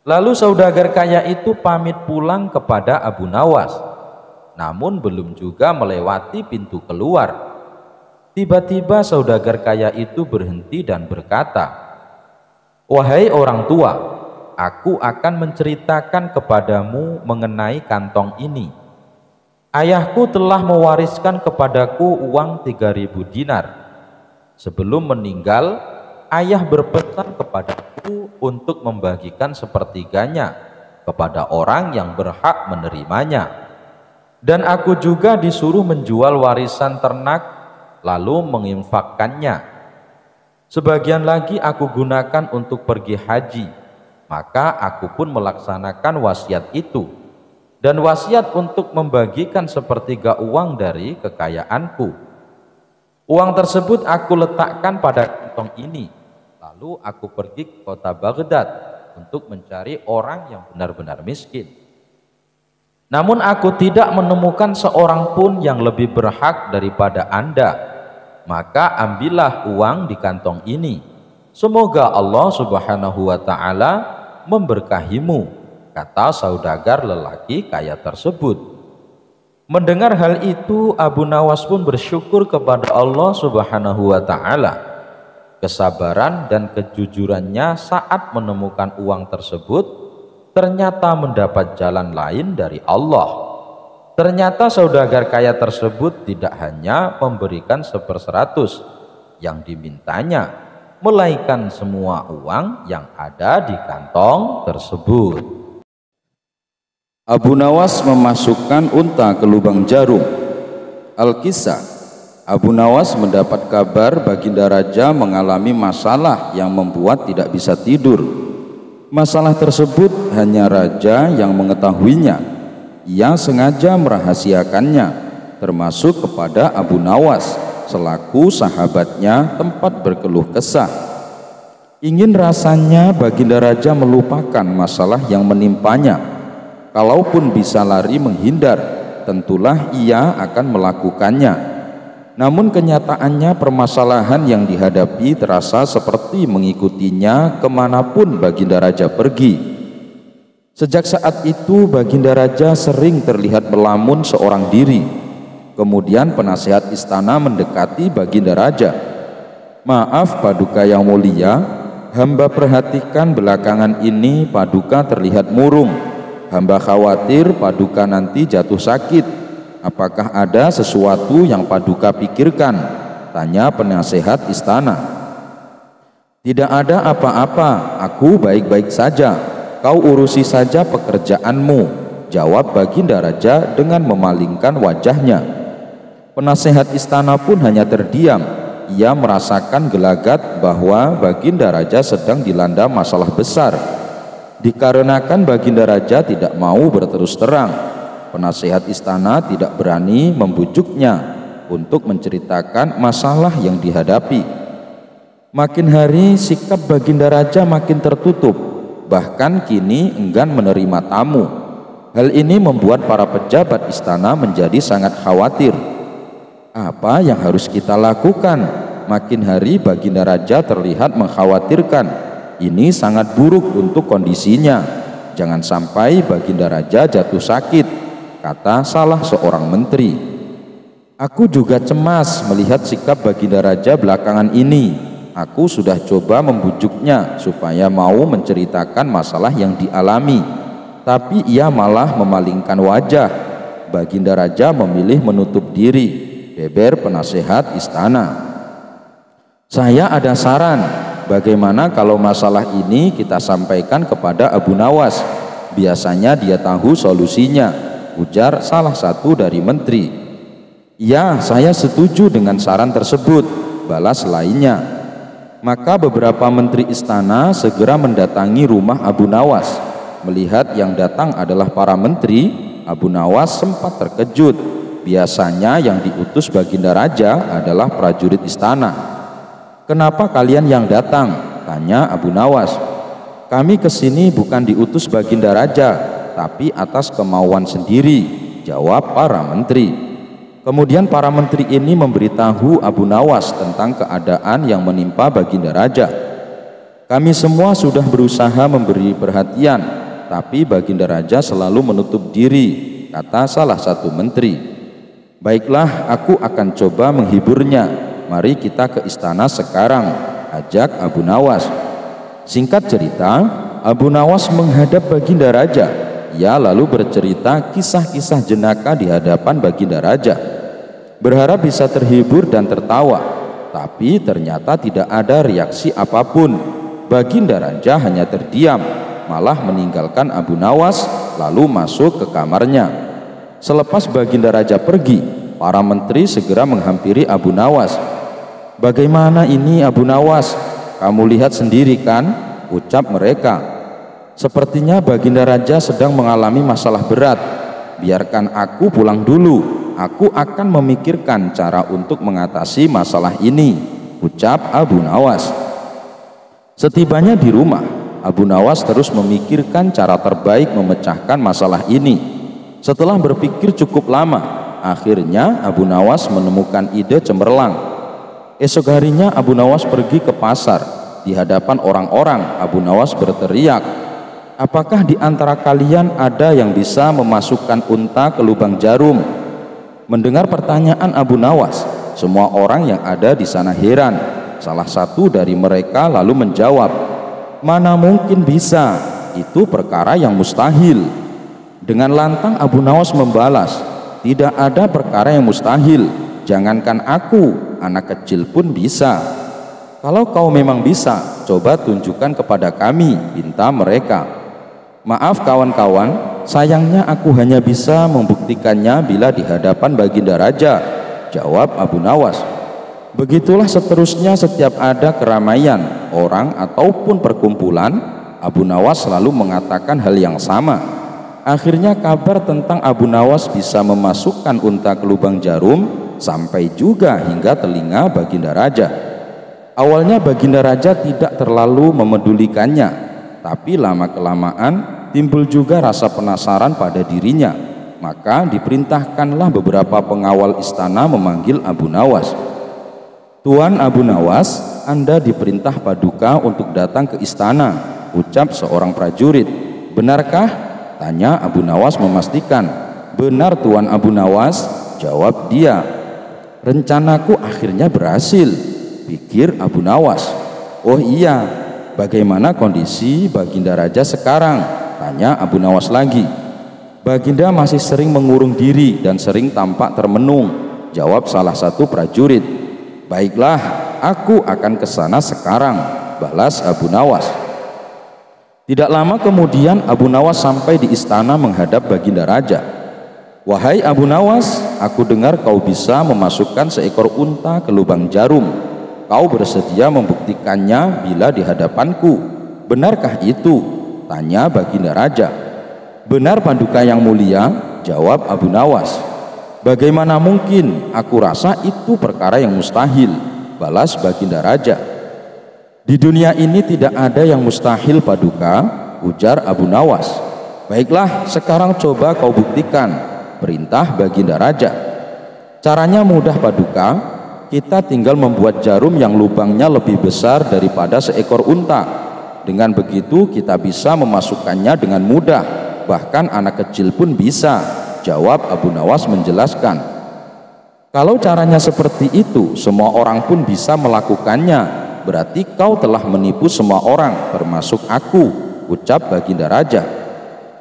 Lalu saudagar kaya itu pamit pulang kepada Abu Nawas, namun belum juga melewati pintu keluar. Tiba-tiba saudagar kaya itu berhenti dan berkata, "Wahai orang tua, aku akan menceritakan kepadamu mengenai kantong ini. Ayahku telah mewariskan kepadaku uang 3000 dinar. Sebelum meninggal, ayah berpesan kepadaku untuk membagikan sepertiganya kepada orang yang berhak menerimanya. Dan aku juga disuruh menjual warisan ternak lalu menginfakkannya. Sebagian lagi aku gunakan untuk pergi haji. Maka aku pun melaksanakan wasiat itu, dan wasiat untuk membagikan 1/3 uang dari kekayaanku. Uang tersebut aku letakkan pada kantong ini, lalu aku pergi ke kota Baghdad untuk mencari orang yang benar-benar miskin. Namun aku tidak menemukan seorang pun yang lebih berhak daripada Anda. Maka ambillah uang di kantong ini. Semoga Allah Subhanahu wa Ta'ala memberkahimu, kata saudagar lelaki kaya tersebut. Mendengar hal itu, Abu Nawas pun bersyukur kepada Allah Subhanahu wa Ta'ala. Kesabaran dan kejujurannya saat menemukan uang tersebut ternyata mendapat jalan lain dari Allah. Ternyata saudagar kaya tersebut tidak hanya memberikan 1/100 yang dimintanya, melainkan semua uang yang ada di kantong tersebut. Abu Nawas memasukkan unta ke lubang jarum. Al-Kisah, Abu Nawas mendapat kabar Baginda Raja mengalami masalah yang membuat tidak bisa tidur. Masalah tersebut hanya Raja yang mengetahuinya. Ia sengaja merahasiakannya, termasuk kepada Abu Nawas selaku sahabatnya tempat berkeluh kesah. Ingin rasanya Baginda Raja melupakan masalah yang menimpanya. Kalaupun bisa lari menghindar, tentulah ia akan melakukannya. Namun kenyataannya permasalahan yang dihadapi terasa seperti mengikutinya kemanapun Baginda Raja pergi. Sejak saat itu Baginda Raja sering terlihat melamun seorang diri. Kemudian penasehat istana mendekati Baginda Raja. "Maaf Paduka yang mulia, hamba perhatikan belakangan ini Paduka terlihat murung. Hamba khawatir Paduka nanti jatuh sakit. Apakah ada sesuatu yang Paduka pikirkan?" tanya penasehat istana. "Tidak ada apa-apa, aku baik-baik saja. Kau urusi saja pekerjaanmu," jawab Baginda Raja dengan memalingkan wajahnya. Penasehat istana pun hanya terdiam. Ia merasakan gelagat bahwa Baginda Raja sedang dilanda masalah besar. Dikarenakan Baginda Raja tidak mau berterus terang, penasehat istana tidak berani membujuknya untuk menceritakan masalah yang dihadapi. Makin hari sikap Baginda Raja makin tertutup, bahkan kini enggan menerima tamu. Hal ini membuat para pejabat istana menjadi sangat khawatir. Apa yang harus kita lakukan? Makin hari Baginda Raja terlihat mengkhawatirkan. Ini sangat buruk untuk kondisinya. Jangan sampai Baginda Raja jatuh sakit, kata salah seorang menteri. "Aku juga cemas melihat sikap Baginda Raja belakangan ini. Aku sudah coba membujuknya supaya mau menceritakan masalah yang dialami, tapi ia malah memalingkan wajah." Baginda Raja memilih menutup diri, beber penasehat istana. "Saya ada saran. Bagaimana kalau masalah ini kita sampaikan kepada Abu Nawas? Biasanya dia tahu solusinya," ujar salah satu dari menteri. "Ya, saya setuju dengan saran tersebut," balas lainnya. Maka beberapa menteri istana segera mendatangi rumah Abu Nawas. Melihat yang datang adalah para menteri, Abu Nawas sempat terkejut. Biasanya yang diutus Baginda Raja adalah prajurit istana. "Kenapa kalian yang datang?" tanya Abu Nawas. "Kami kesini bukan diutus Baginda Raja, tapi atas kemauan sendiri," jawab para menteri. Kemudian para menteri ini memberitahu Abu Nawas tentang keadaan yang menimpa Baginda Raja. "Kami semua sudah berusaha memberi perhatian, tapi Baginda Raja selalu menutup diri," kata salah satu menteri. "Baiklah, aku akan coba menghiburnya. Mari kita ke istana sekarang," ajak Abu Nawas. Singkat cerita, Abu Nawas menghadap Baginda Raja. Ia lalu bercerita kisah-kisah jenaka di hadapan Baginda Raja. Berharap bisa terhibur dan tertawa, tapi ternyata tidak ada reaksi apapun. Baginda Raja hanya terdiam, malah meninggalkan Abu Nawas lalu masuk ke kamarnya. Selepas Baginda Raja pergi, para menteri segera menghampiri Abu Nawas. "Bagaimana ini Abu Nawas? Kamu lihat sendiri kan?" ucap mereka. "Sepertinya Baginda Raja sedang mengalami masalah berat. Biarkan aku pulang dulu. Aku akan memikirkan cara untuk mengatasi masalah ini," ucap Abu Nawas. Setibanya di rumah, Abu Nawas terus memikirkan cara terbaik memecahkan masalah ini. Setelah berpikir cukup lama, akhirnya Abu Nawas menemukan ide cemerlang. Esok harinya Abu Nawas pergi ke pasar. Di hadapan orang-orang, Abu Nawas berteriak, "Apakah di antara kalian ada yang bisa memasukkan unta ke lubang jarum?" Mendengar pertanyaan Abu Nawas, semua orang yang ada di sana heran. Salah satu dari mereka lalu menjawab, "Mana mungkin bisa, itu perkara yang mustahil." Dengan lantang Abu Nawas membalas, "Tidak ada perkara yang mustahil, jangankan aku, anak kecil pun bisa." "Kalau kau memang bisa, coba tunjukkan kepada kami," pinta mereka. "Maaf kawan-kawan, sayangnya aku hanya bisa membuktikannya bila di hadapan Baginda Raja," jawab Abu Nawas. Begitulah seterusnya, setiap ada keramaian, orang ataupun perkumpulan, Abu Nawas selalu mengatakan hal yang sama. Akhirnya kabar tentang Abu Nawas bisa memasukkan unta ke lubang jarum sampai juga hingga telinga Baginda Raja. Awalnya Baginda Raja tidak terlalu memedulikannya, tapi lama-kelamaan timbul juga rasa penasaran pada dirinya. Maka diperintahkanlah beberapa pengawal istana memanggil Abu Nawas. "Tuan Abu Nawas, Anda diperintah Paduka untuk datang ke istana," ucap seorang prajurit. "Benarkah?" tanya Abu Nawas memastikan. "Benar Tuan Abu Nawas," jawab dia. "Rencanaku akhirnya berhasil," pikir Abu Nawas. "Oh iya, bagaimana kondisi Baginda Raja sekarang?" tanya Abu Nawas lagi. "Baginda masih sering mengurung diri dan sering tampak termenung," jawab salah satu prajurit. "Baiklah, aku akan ke sana sekarang," balas Abu Nawas. Tidak lama kemudian Abu Nawas sampai di istana menghadap Baginda Raja. "Wahai Abu Nawas, aku dengar kau bisa memasukkan seekor unta ke lubang jarum. Kau bersedia membuktikannya bila di hadapanku. Benarkah itu?" tanya Baginda Raja. "Benar Paduka yang mulia," jawab Abu Nawas. "Bagaimana mungkin, aku rasa itu perkara yang mustahil," balas Baginda Raja. "Di dunia ini tidak ada yang mustahil Paduka," ujar Abu Nawas. "Baiklah, sekarang coba kau buktikan," perintah Baginda Raja. "Caranya mudah Paduka. Kita tinggal membuat jarum yang lubangnya lebih besar daripada seekor unta. Dengan begitu kita bisa memasukkannya dengan mudah, bahkan anak kecil pun bisa," jawab Abu Nawas menjelaskan. "Kalau caranya seperti itu, semua orang pun bisa melakukannya. Berarti kau telah menipu semua orang, termasuk aku," ucap Baginda Raja.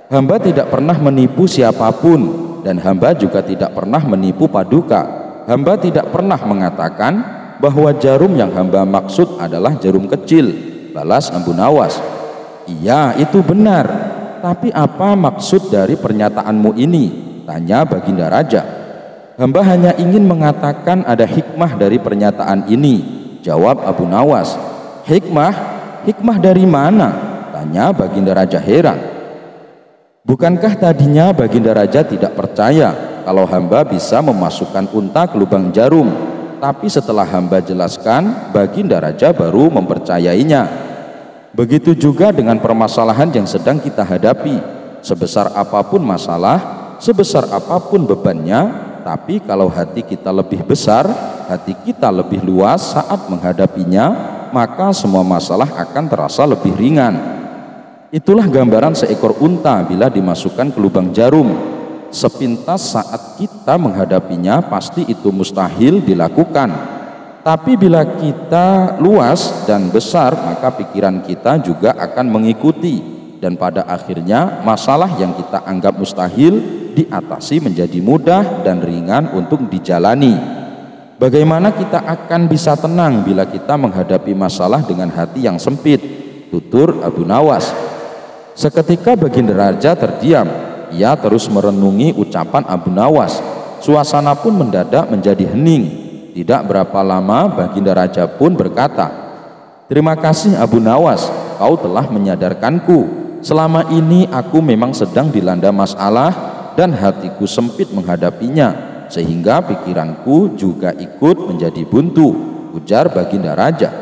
"Hamba tidak pernah menipu siapapun, dan hamba juga tidak pernah menipu Paduka. Hamba tidak pernah mengatakan bahwa jarum yang hamba maksud adalah jarum kecil," balas Abu Nawas. "Iya, itu benar. Tapi apa maksud dari pernyataanmu ini?" tanya Baginda Raja. "Hamba hanya ingin mengatakan ada hikmah dari pernyataan ini," jawab Abu Nawas. "Hikmah? Hikmah dari mana?" tanya Baginda Raja heran. Bukankah tadinya Baginda Raja tidak percaya kalau hamba bisa memasukkan unta ke lubang jarum? Tapi setelah hamba jelaskan, Baginda Raja baru mempercayainya. Begitu juga dengan permasalahan yang sedang kita hadapi. Sebesar apapun masalah, sebesar apapun bebannya, tapi kalau hati kita lebih besar, hati kita lebih luas saat menghadapinya, maka semua masalah akan terasa lebih ringan. Itulah gambaran seekor unta bila dimasukkan ke lubang jarum. Sepintas saat kita menghadapinya, pasti itu mustahil dilakukan. Tapi bila kita luas dan besar, maka pikiran kita juga akan mengikuti. Dan pada akhirnya masalah yang kita anggap mustahil diatasi menjadi mudah dan ringan untuk dijalani. Bagaimana kita akan bisa tenang bila kita menghadapi masalah dengan hati yang sempit? Tutur Abu Nawas. Seketika Baginda Raja terdiam. Ia terus merenungi ucapan Abu Nawas. Suasana pun mendadak menjadi hening. Tidak berapa lama Baginda Raja pun berkata, "Terima kasih Abu Nawas, kau telah menyadarkanku. Selama ini aku memang sedang dilanda masalah dan hatiku sempit menghadapinya, sehingga pikiranku juga ikut menjadi buntu," ujar Baginda Raja.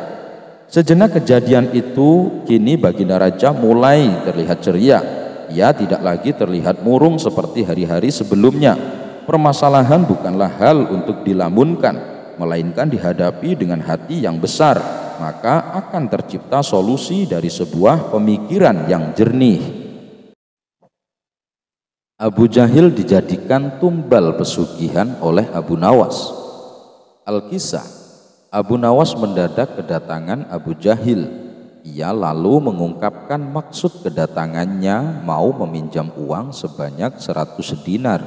Sejenak kejadian itu, kini Baginda Raja mulai terlihat ceria. Ia tidak lagi terlihat murung seperti hari-hari sebelumnya. Permasalahan bukanlah hal untuk dilamunkan, melainkan dihadapi dengan hati yang besar. Maka akan tercipta solusi dari sebuah pemikiran yang jernih. Abu Jahil dijadikan tumbal pesugihan oleh Abu Nawas. Al-Kisah, Abu Nawas mendadak kedatangan Abu Jahil. Ia lalu mengungkapkan maksud kedatangannya mau meminjam uang sebanyak 100 dinar.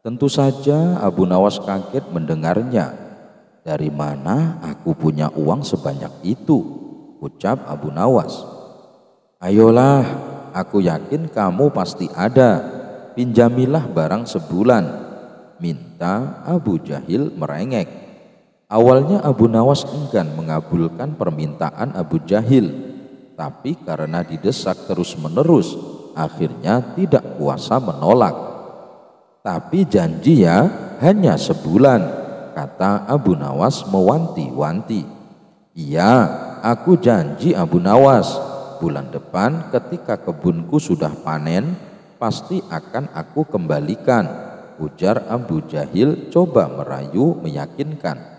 Tentu saja Abu Nawas kaget mendengarnya. "Dari mana aku punya uang sebanyak itu?" ucap Abu Nawas. "Ayolah, aku yakin kamu pasti ada. Pinjamilah barang sebulan," minta Abu Jahil merengek. Awalnya Abu Nawas enggan mengabulkan permintaan Abu Jahil, tapi karena didesak terus-menerus, akhirnya tidak kuasa menolak. "Tapi janji ya, hanya sebulan," kata Abu Nawas mewanti-wanti. "Iya, aku janji Abu Nawas, bulan depan ketika kebunku sudah panen, pasti akan aku kembalikan," ujar Abu Jahil coba merayu meyakinkan.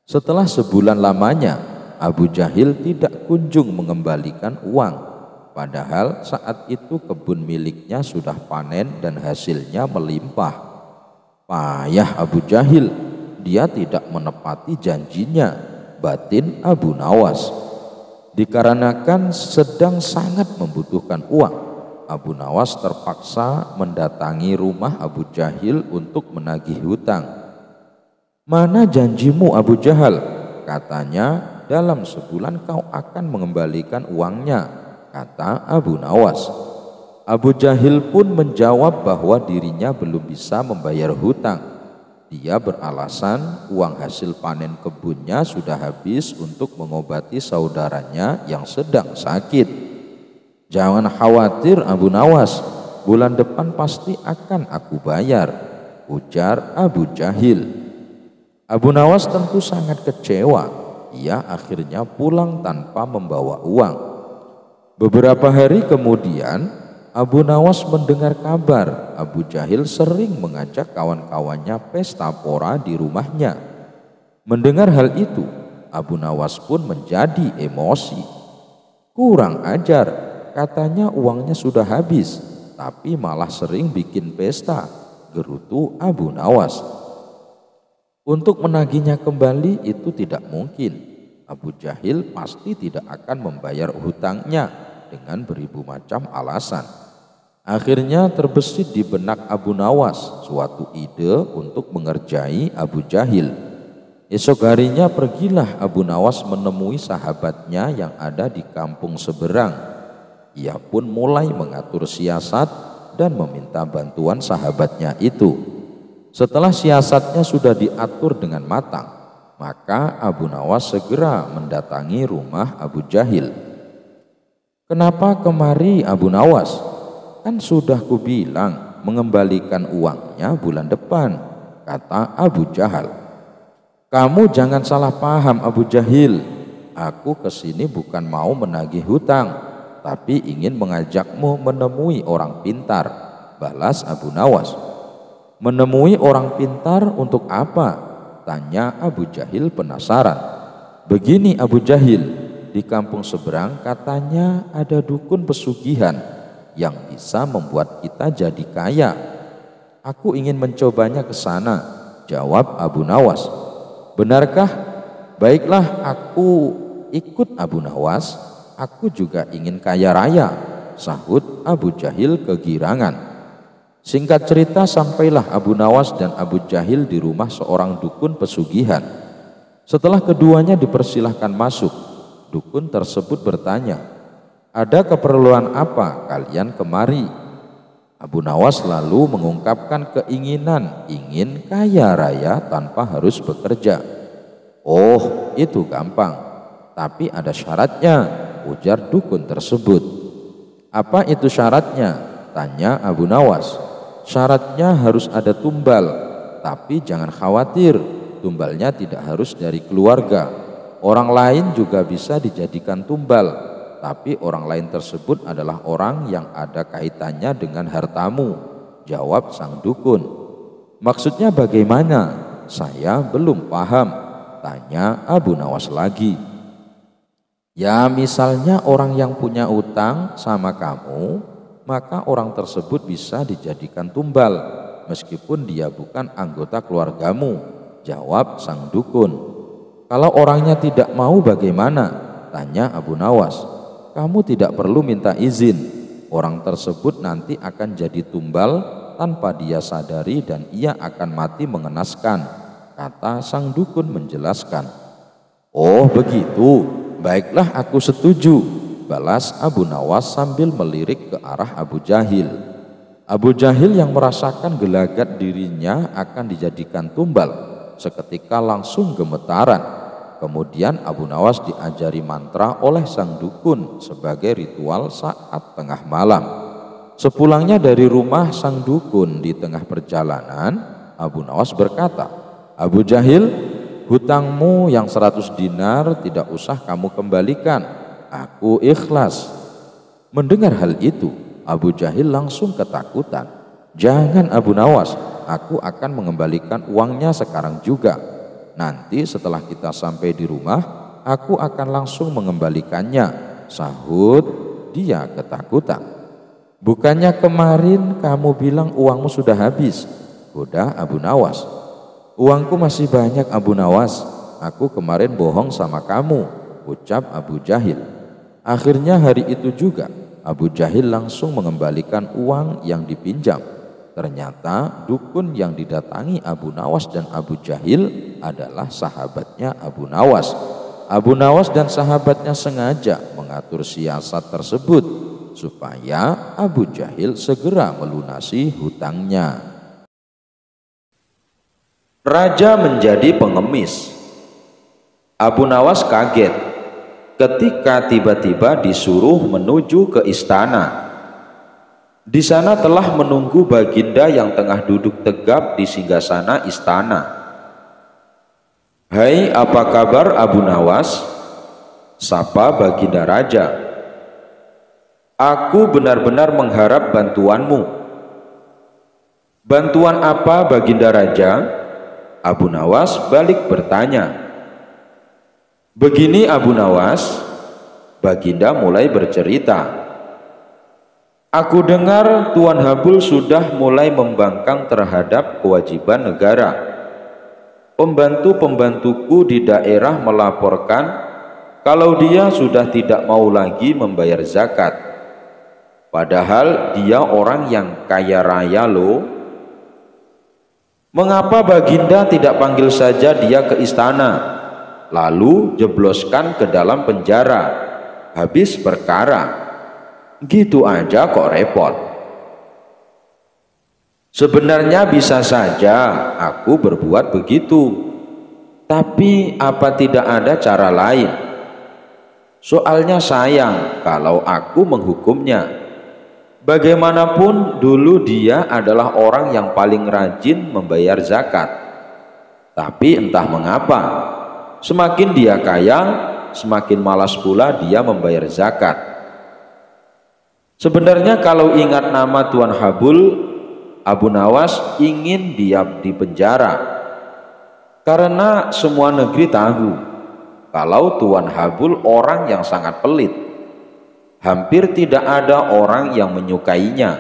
Setelah sebulan lamanya, Abu Jahil tidak kunjung mengembalikan uang. Padahal saat itu kebun miliknya sudah panen dan hasilnya melimpah. Payah Abu Jahil, dia tidak menepati janjinya, batin Abu Nawas. Dikarenakan sedang sangat membutuhkan uang, Abu Nawas terpaksa mendatangi rumah Abu Jahil untuk menagih hutang. "Mana janjimu Abu Jahal?" katanya, "dalam sebulan kau akan mengembalikan uangnya," kata Abu Nawas. Abu Jahil pun menjawab bahwa dirinya belum bisa membayar hutang. Dia beralasan uang hasil panen kebunnya sudah habis untuk mengobati saudaranya yang sedang sakit. "Jangan khawatir Abu Nawas, bulan depan pasti akan aku bayar," ujar Abu Jahil. Abu Nawas tentu sangat kecewa. Ia akhirnya pulang tanpa membawa uang. Beberapa hari kemudian, Abu Nawas mendengar kabar Abu Jahil sering mengajak kawan-kawannya pesta pora di rumahnya. Mendengar hal itu, Abu Nawas pun menjadi emosi. "Kurang ajar, katanya uangnya sudah habis, tapi malah sering bikin pesta," gerutu Abu Nawas. Untuk menagihnya kembali itu tidak mungkin. Abu Jahil pasti tidak akan membayar hutangnya dengan beribu macam alasan. Akhirnya terbesit di benak Abu Nawas suatu ide untuk mengerjai Abu Jahil. Esok harinya pergilah Abu Nawas menemui sahabatnya yang ada di kampung seberang. Ia pun mulai mengatur siasat dan meminta bantuan sahabatnya itu. Setelah siasatnya sudah diatur dengan matang, maka Abu Nawas segera mendatangi rumah Abu Jahil. "Kenapa kemari Abu Nawas? Kan sudah kubilang mengembalikan uangnya bulan depan," kata Abu Jahal. "Kamu jangan salah paham Abu Jahil. Aku kesini bukan mau menagih hutang, tapi ingin mengajakmu menemui orang pintar," balas Abu Nawas. "Menemui orang pintar untuk apa?" tanya Abu Jahil penasaran. "Begini Abu Jahil, di kampung seberang katanya ada dukun pesugihan yang bisa membuat kita jadi kaya. Aku ingin mencobanya ke sana," jawab Abu Nawas. "Benarkah? Baiklah, aku ikut Abu Nawas. Aku juga ingin kaya raya," sahut Abu Jahil kegirangan. Singkat cerita, sampailah Abu Nawas dan Abu Jahil di rumah seorang dukun pesugihan. Setelah keduanya dipersilahkan masuk, dukun tersebut bertanya, "Ada keperluan apa kalian kemari?" Abu Nawas lalu mengungkapkan keinginan ingin kaya raya tanpa harus bekerja. "Oh, itu gampang, tapi ada syaratnya," ujar dukun tersebut. "Apa itu syaratnya?" tanya Abu Nawas. "Syaratnya harus ada tumbal, tapi jangan khawatir, tumbalnya tidak harus dari keluarga. orang lain juga bisa dijadikan tumbal, tapi orang lain tersebut adalah orang yang ada kaitannya dengan hartamu. Jawab sang dukun. Maksudnya bagaimana? Saya belum paham. Tanya Abu Nawas lagi. Ya misalnya orang yang punya utang sama kamu, maka orang tersebut bisa dijadikan tumbal meskipun dia bukan anggota keluargamu. Jawab sang dukun. Kalau orangnya tidak mau bagaimana? Tanya Abu Nawas. Kamu tidak perlu minta izin. Orang tersebut nanti akan jadi tumbal tanpa dia sadari dan ia akan mati mengenaskan, kata sang dukun menjelaskan. Oh begitu. Baiklah, aku setuju, balas Abu Nawas sambil melirik ke arah Abu Jahil. Abu Jahil yang merasakan gelagat dirinya akan dijadikan tumbal seketika langsung gemetaran. Kemudian Abu Nawas diajari mantra oleh sang dukun sebagai ritual saat tengah malam. Sepulangnya dari rumah sang dukun di tengah perjalanan, Abu Nawas berkata, Abu Jahil, hutangmu yang 100 dinar tidak usah kamu kembalikan, aku ikhlas. Mendengar hal itu, Abu Jahil langsung ketakutan. Jangan Abu Nawas, aku akan mengembalikan uangnya sekarang juga. Nanti setelah kita sampai di rumah, aku akan langsung mengembalikannya, sahut dia ketakutan. Bukannya kemarin kamu bilang uangmu sudah habis, goda Abu Nawas. Uangku masih banyak Abu Nawas, aku kemarin bohong sama kamu, ucap Abu Jahil. Akhirnya hari itu juga Abu Jahil langsung mengembalikan uang yang dipinjam. Ternyata dukun yang didatangi Abu Nawas dan Abu Jahil adalah sahabatnya Abu Nawas. Abu Nawas dan sahabatnya sengaja mengatur siasat tersebut supaya Abu Jahil segera melunasi hutangnya. Raja menjadi pengemis. Abu Nawas kaget ketika tiba-tiba disuruh menuju ke istana. Di sana telah menunggu baginda yang tengah duduk tegap di singgasana istana. Hai, apa kabar Abu Nawas? Sapa baginda raja. Aku benar-benar mengharap bantuanmu. Bantuan apa baginda raja? Abu Nawas balik bertanya. Begini Abu Nawas, baginda mulai bercerita. Aku dengar Tuan Habul sudah mulai membangkang terhadap kewajiban negara. Pembantu-pembantuku di daerah melaporkan kalau dia sudah tidak mau lagi membayar zakat. Padahal dia orang yang kaya raya loh. Mengapa baginda tidak panggil saja dia ke istana, lalu jebloskan ke dalam penjara, habis perkara. Gitu aja kok repot. Sebenarnya bisa saja aku berbuat begitu, tapi apa tidak ada cara lain? Soalnya sayang kalau aku menghukumnya. Bagaimanapun dulu dia adalah orang yang paling rajin membayar zakat. Tapi entah mengapa, semakin dia kaya, semakin malas pula dia membayar zakat. Sebenarnya kalau ingat nama Tuan Habul, Abu Nawas ingin diam di penjara. Karena semua negeri tahu kalau Tuan Habul orang yang sangat pelit. Hampir tidak ada orang yang menyukainya,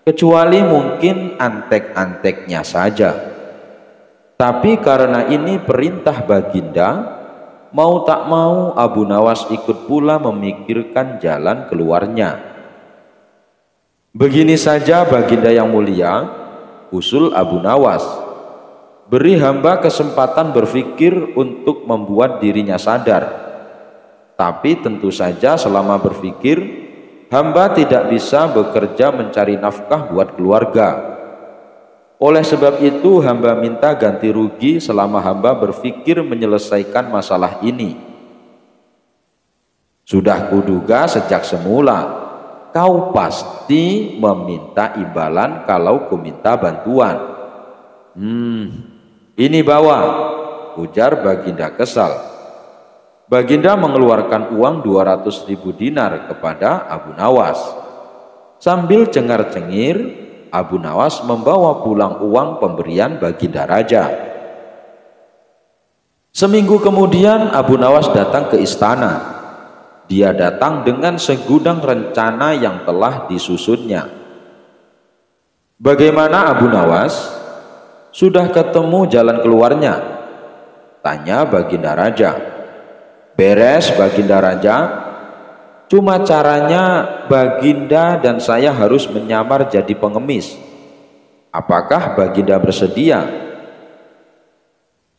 kecuali mungkin antek-anteknya saja. Tapi karena ini perintah baginda, mau tak mau Abu Nawas ikut pula memikirkan jalan keluarnya. Begini saja baginda yang mulia, usul Abu Nawas. Beri hamba kesempatan berpikir untuk membuat dirinya sadar. Tapi tentu saja selama berpikir, hamba tidak bisa bekerja mencari nafkah buat keluarga. Oleh sebab itu hamba minta ganti rugi selama hamba berpikir menyelesaikan masalah ini. Sudah kuduga sejak semula, kau pasti meminta imbalan kalau kuminta bantuan. Ini bawa, ujar baginda kesal. Baginda mengeluarkan uang 200.000 dinar kepada Abu Nawas. Sambil cengar-cengir, Abu Nawas membawa pulang uang pemberian Baginda Raja. Seminggu kemudian Abu Nawas datang ke istana. Dia datang dengan segudang rencana yang telah disusunnya. Bagaimana Abu Nawas? Sudah ketemu jalan keluarnya? Tanya Baginda Raja. Beres Baginda Raja. Cuma caranya Baginda dan saya harus menyamar jadi pengemis. Apakah Baginda bersedia?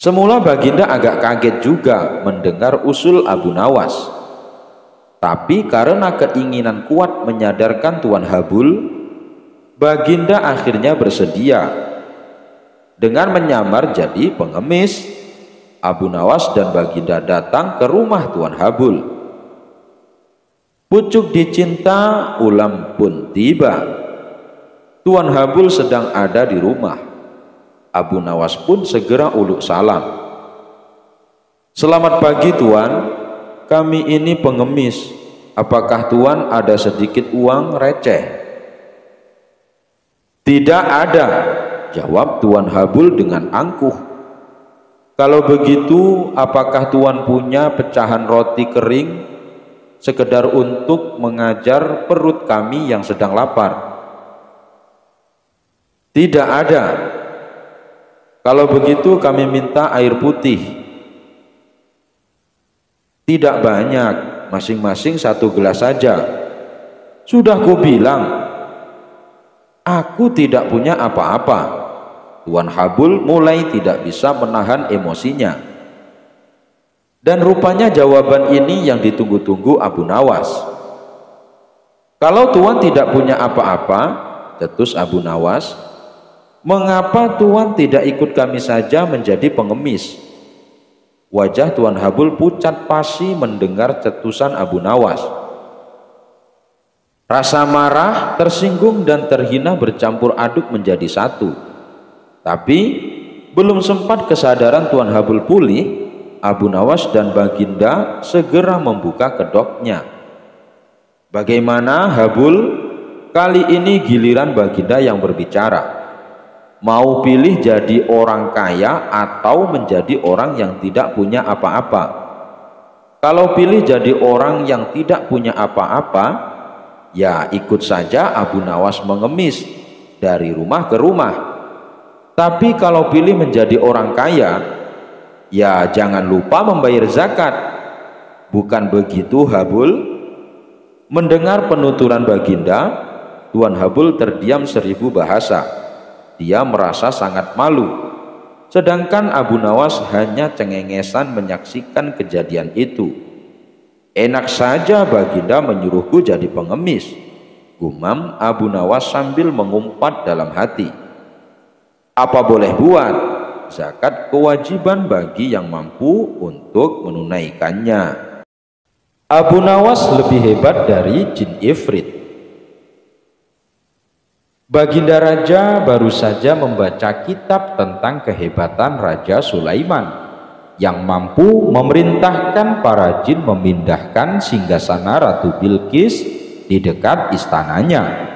Semula Baginda agak kaget juga mendengar usul Abu Nawas. Tapi karena keinginan kuat menyadarkan Tuan Habul, Baginda akhirnya bersedia. Dengan menyamar jadi pengemis, Abu Nawas dan Baginda datang ke rumah Tuan Habul. Pucuk dicinta ulam pun tiba. Tuan Habul sedang ada di rumah. Abu Nawas pun segera uluk salam. Selamat pagi Tuan. Kami ini pengemis. Apakah Tuan ada sedikit uang receh? Tidak ada, jawab Tuan Habul dengan angkuh. Kalau begitu, apakah Tuan punya pecahan roti kering sekedar untuk mengajar perut kami yang sedang lapar? Tidak ada. Kalau begitu kami minta air putih. Tidak banyak, masing-masing 1 gelas saja. Sudah ku bilang, aku tidak punya apa-apa. Tuan Habul mulai tidak bisa menahan emosinya. Dan rupanya jawaban ini yang ditunggu-tunggu Abu Nawas. Kalau Tuan tidak punya apa-apa, cetus Abu Nawas, mengapa Tuan tidak ikut kami saja menjadi pengemis? Wajah Tuan Habul pucat pasi mendengar cetusan Abu Nawas. Rasa marah, tersinggung dan terhina bercampur aduk menjadi satu. Tapi belum sempat kesadaran Tuan Habul pulih, Abu Nawas dan Baginda segera membuka kedoknya. Bagaimana Habul? Kali ini giliran Baginda yang berbicara. Mau pilih jadi orang kaya atau menjadi orang yang tidak punya apa-apa? Kalau pilih jadi orang yang tidak punya apa-apa, ya ikut saja Abu Nawas mengemis dari rumah ke rumah. Tapi kalau pilih menjadi orang kaya, ya jangan lupa membayar zakat. Bukan begitu Habul? Mendengar penuturan Baginda, Tuan Habul terdiam 1000 bahasa. Dia merasa sangat malu. Sedangkan Abu Nawas hanya cengengesan menyaksikan kejadian itu. Enak saja Baginda menyuruhku jadi pengemis, gumam Abu Nawas sambil mengumpat dalam hati. Apa boleh buat? Zakat kewajiban bagi yang mampu untuk menunaikannya. Abu Nawas lebih hebat dari jin ifrit. Baginda Raja baru saja membaca kitab tentang kehebatan Raja Sulaiman yang mampu memerintahkan para jin memindahkan singgasana Ratu Bilqis di dekat istananya.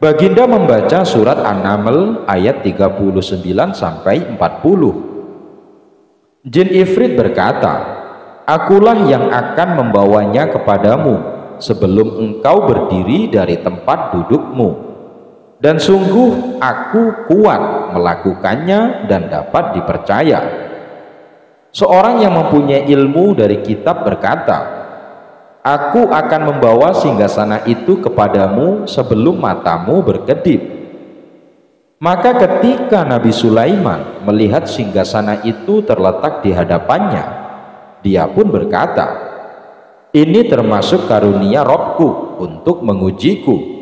Baginda membaca surat An-Naml ayat 39 sampai 40. Jin Ifrit berkata, "Akulah yang akan membawanya kepadamu sebelum engkau berdiri dari tempat dudukmu. Dan sungguh aku kuat melakukannya dan dapat dipercaya." Seorang yang mempunyai ilmu dari kitab berkata, "Aku akan membawa singgasana itu kepadamu sebelum matamu berkedip." Maka ketika Nabi Sulaiman melihat singgasana itu terletak di hadapannya, dia pun berkata, "Ini termasuk karunia Robku untuk mengujiku.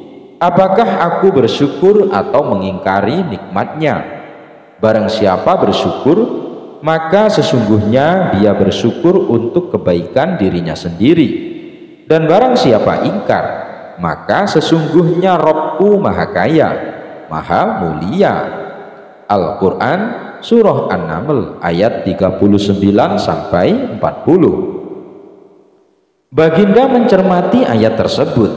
Apakah aku bersyukur atau mengingkari nikmatnya? Barang siapa bersyukur, maka sesungguhnya dia bersyukur untuk kebaikan dirinya sendiri. Dan barang siapa ingkar, maka sesungguhnya Robku Maha Kaya, Maha Mulia." Al-Quran Surah An-Naml ayat 39 sampai 40. Baginda mencermati ayat tersebut.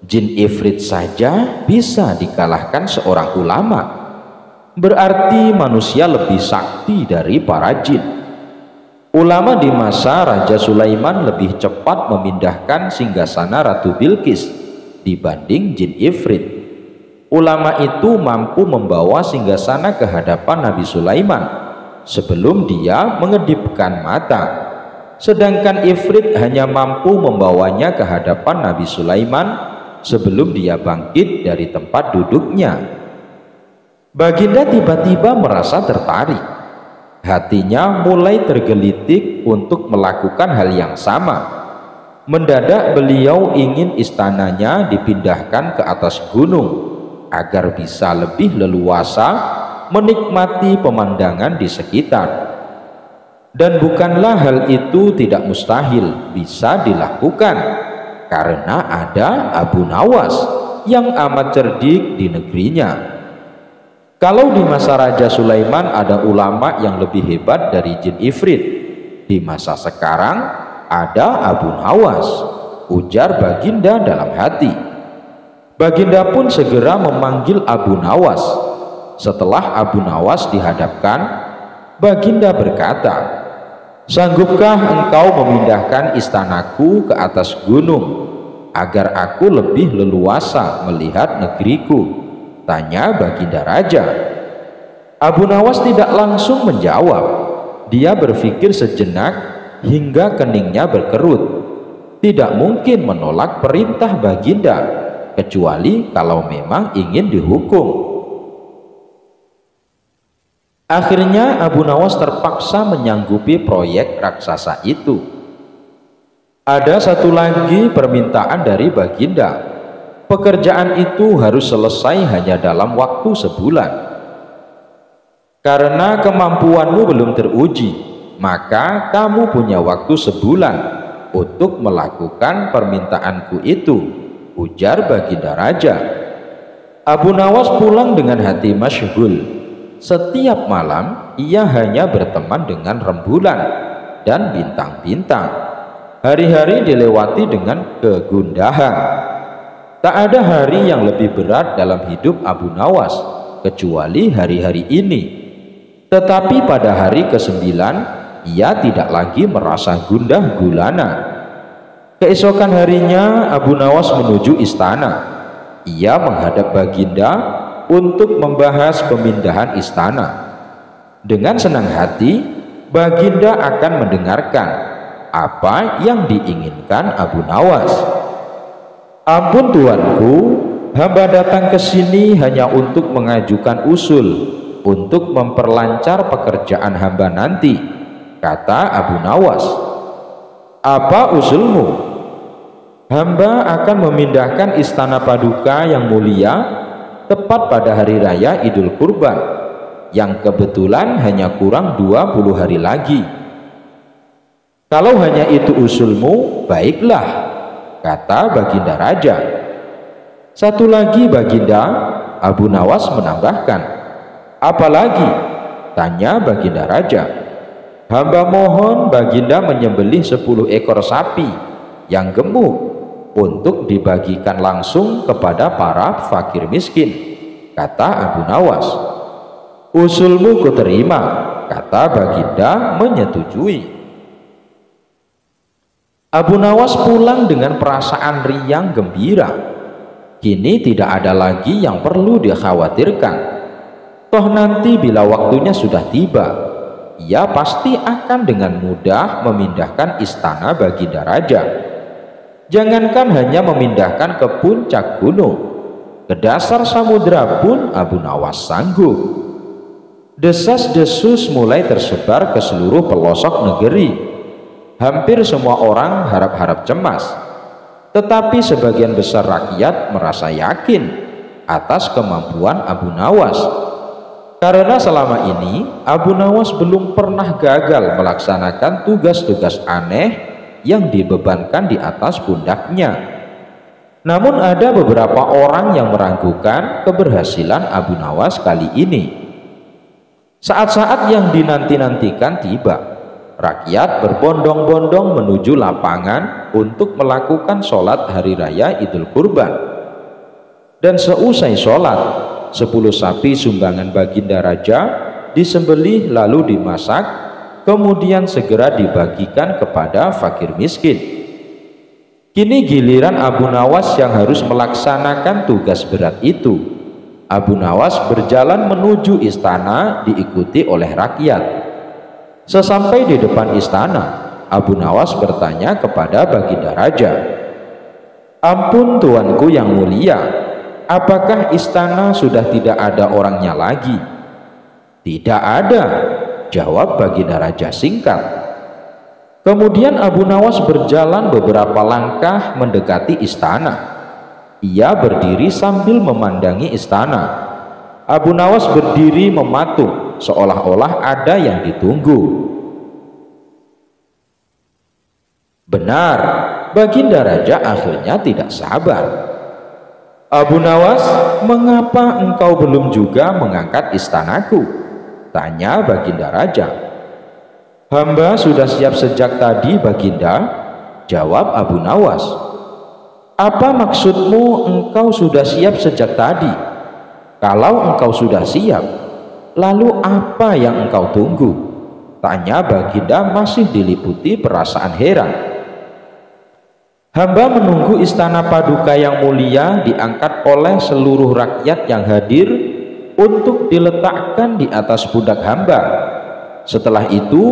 Jin ifrit saja bisa dikalahkan seorang ulama. Berarti manusia lebih sakti dari para jin. Ulama di masa Raja Sulaiman lebih cepat memindahkan singgasana Ratu Bilqis dibanding jin ifrit. Ulama itu mampu membawa singgasana ke hadapan Nabi Sulaiman sebelum dia mengedipkan mata. Sedangkan ifrit hanya mampu membawanya ke hadapan Nabi Sulaiman sebelum dia bangkit dari tempat duduknya. Baginda tiba-tiba merasa tertarik. Hatinya mulai tergelitik untuk melakukan hal yang sama. Mendadak beliau ingin istananya dipindahkan ke atas gunung agar bisa lebih leluasa menikmati pemandangan di sekitar. Dan bukanlah hal itu tidak mustahil bisa dilakukan, karena ada Abu Nawas yang amat cerdik di negerinya. Kalau di masa Raja Sulaiman ada ulama yang lebih hebat dari jin ifrit, di masa sekarang ada Abu Nawas, ujar Baginda dalam hati. Baginda pun segera memanggil Abu Nawas. Setelah Abu Nawas dihadapkan, Baginda berkata, "Sanggupkah engkau memindahkan istanaku ke atas gunung agar aku lebih leluasa melihat negeriku?" tanya Baginda Raja. Abu Nawas tidak langsung menjawab. Dia berpikir sejenak hingga keningnya berkerut. Tidak mungkin menolak perintah Baginda kecuali kalau memang ingin dihukum. Akhirnya Abu Nawas terpaksa menyanggupi proyek raksasa itu. Ada satu lagi permintaan dari Baginda. Pekerjaan itu harus selesai hanya dalam waktu sebulan. Karena kemampuanmu belum teruji, maka kamu punya waktu sebulan untuk melakukan permintaanku itu, ujar Baginda Raja. Abu Nawas pulang dengan hati masyghul. Setiap malam ia hanya berteman dengan rembulan dan bintang-bintang. Hari-hari dilewati dengan kegundahan. Tak ada hari yang lebih berat dalam hidup Abu Nawas kecuali hari-hari ini. Tetapi pada hari ke-9 ia tidak lagi merasa gundah gulana. Keesokan harinya Abu Nawas menuju istana. Ia menghadap Baginda untuk membahas pemindahan istana. Dengan senang hati, Baginda akan mendengarkan apa yang diinginkan Abu Nawas. "Ampun tuanku, hamba datang ke sini hanya untuk mengajukan usul untuk memperlancar pekerjaan hamba nanti," kata Abu Nawas. "Apa usulmu?" "Hamba akan memindahkan istana paduka yang mulia tepat pada hari raya Idul Kurban, yang kebetulan hanya kurang 20 hari lagi." "Kalau hanya itu usulmu, baiklah," kata Baginda Raja. "Satu lagi Baginda," Abu Nawas menambahkan. "Apa lagi?" tanya Baginda Raja. "Hamba mohon Baginda menyembelih 10 ekor sapi yang gemuk untuk dibagikan langsung kepada para fakir miskin," kata Abu Nawas. "Usulmu kuterima," kata Baginda menyetujui. Abu Nawas pulang dengan perasaan riang gembira. Kini tidak ada lagi yang perlu dikhawatirkan. Toh nanti bila waktunya sudah tiba, ia pasti akan dengan mudah memindahkan istana Baginda Raja. Jangankan hanya memindahkan ke puncak gunung, ke dasar samudera pun Abu Nawas sanggup. Desas-desus mulai tersebar ke seluruh pelosok negeri. Hampir semua orang harap-harap cemas. Tetapi sebagian besar rakyat merasa yakin atas kemampuan Abu Nawas. Karena selama ini Abu Nawas belum pernah gagal melaksanakan tugas-tugas aneh yang dibebankan di atas pundaknya. Namun ada beberapa orang yang meragukan keberhasilan Abu Nawas kali ini. Saat-saat yang dinanti-nantikan tiba. Rakyat berbondong-bondong menuju lapangan untuk melakukan sholat hari raya Idul Kurban. Dan seusai sholat, 10 sapi sumbangan baginda raja disembelih lalu dimasak, kemudian segera dibagikan kepada fakir miskin. Kini giliran Abu Nawas yang harus melaksanakan tugas berat itu. Abu Nawas berjalan menuju istana diikuti oleh rakyat. Sesampai di depan istana, Abu Nawas bertanya kepada baginda raja, "Ampun tuanku yang mulia, apakah istana sudah tidak ada orangnya lagi?" "Tidak ada," jawab baginda raja singkat. Kemudian Abu Nawas berjalan beberapa langkah mendekati istana. Ia berdiri sambil memandangi istana. Abu Nawas berdiri mematung seolah-olah ada yang ditunggu. Benar, baginda raja akhirnya tidak sabar. "Abu Nawas, mengapa engkau belum juga mengangkat istanaku?" tanya baginda raja. "Hamba sudah siap sejak tadi, baginda," jawab Abu Nawas. "Apa maksudmu engkau sudah siap sejak tadi? Kalau engkau sudah siap, lalu apa yang engkau tunggu?" tanya baginda masih diliputi perasaan heran. "Hamba menunggu istana paduka yang mulia diangkat oleh seluruh rakyat yang hadir untuk diletakkan di atas pundak hamba. Setelah itu,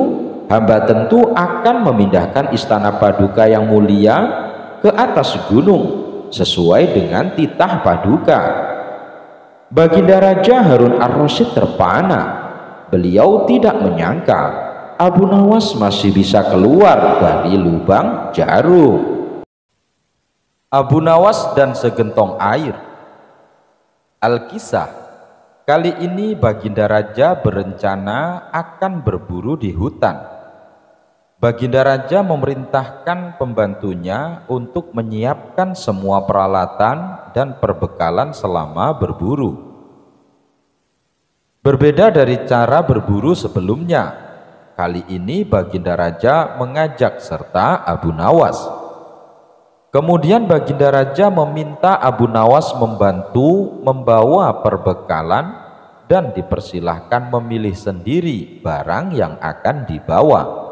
hamba tentu akan memindahkan istana paduka yang mulia ke atas gunung sesuai dengan titah paduka." Baginda Raja Harun ar-Rasyid terpana. Beliau tidak menyangka Abu Nawas masih bisa keluar dari lubang jarum. Abu Nawas dan segentong air. Al-Kisah. Kali ini baginda raja berencana akan berburu di hutan. Baginda raja memerintahkan pembantunya untuk menyiapkan semua peralatan dan perbekalan selama berburu. Berbeda dari cara berburu sebelumnya, kali ini baginda raja mengajak serta Abu Nawas. Kemudian baginda raja meminta Abu Nawas membantu membawa perbekalan dan dipersilahkan memilih sendiri barang yang akan dibawa.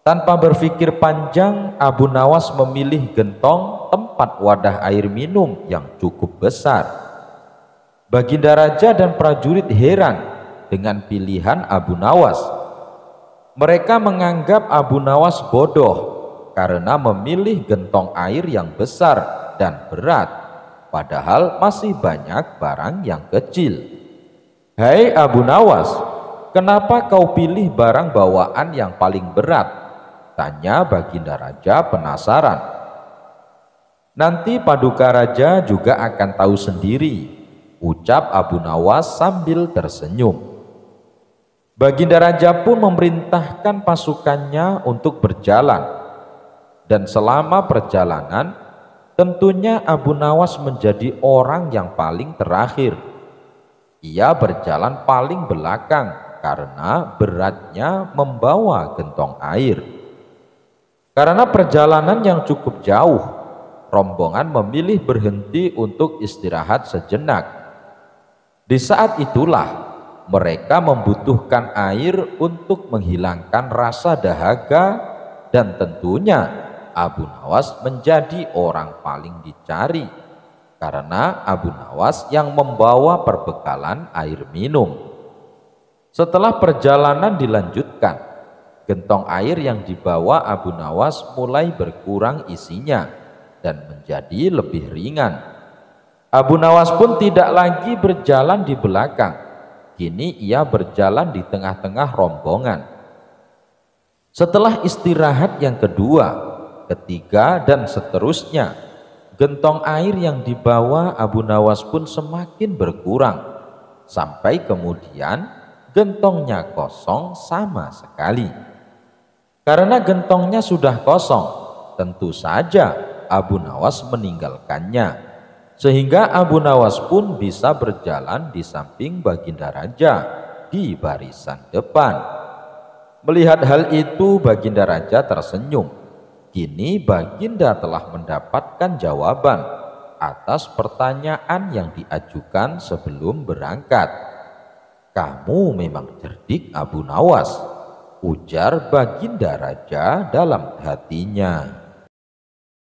Tanpa berpikir panjang, Abu Nawas memilih gentong tempat wadah air minum yang cukup besar. Baginda raja dan prajurit heran dengan pilihan Abu Nawas. Mereka menganggap Abu Nawas bodoh karena memilih gentong air yang besar dan berat, padahal masih banyak barang yang kecil. "Hai Abu Nawas, kenapa kau pilih barang bawaan yang paling berat?" tanya baginda raja penasaran. "Nanti paduka raja juga akan tahu sendiri," ucap Abu Nawas sambil tersenyum. Baginda raja pun memerintahkan pasukannya untuk berjalan. Dan selama perjalanan, tentunya Abu Nawas menjadi orang yang paling terakhir. Ia berjalan paling belakang karena beratnya membawa gentong air. Karena perjalanan yang cukup jauh, rombongan memilih berhenti untuk istirahat sejenak. Di saat itulah mereka membutuhkan air untuk menghilangkan rasa dahaga, dan tentunya Abu Nawas menjadi orang paling dicari karena Abu Nawas yang membawa perbekalan air minum. Setelah perjalanan dilanjutkan, gentong air yang dibawa Abu Nawas mulai berkurang isinya dan menjadi lebih ringan. Abu Nawas pun tidak lagi berjalan di belakang. Kini ia berjalan di tengah-tengah rombongan. Setelah istirahat yang kedua, ketiga, dan seterusnya, gentong air yang dibawa Abu Nawas pun semakin berkurang, sampai kemudian gentongnya kosong sama sekali. Karena gentongnya sudah kosong, tentu saja Abu Nawas meninggalkannya, sehingga Abu Nawas pun bisa berjalan di samping baginda raja di barisan depan. Melihat hal itu, Baginda Raja tersenyum. Kini Baginda telah mendapatkan jawaban atas pertanyaan yang diajukan sebelum berangkat. "Kamu memang cerdik, Abu Nawas," ujar Baginda Raja dalam hatinya.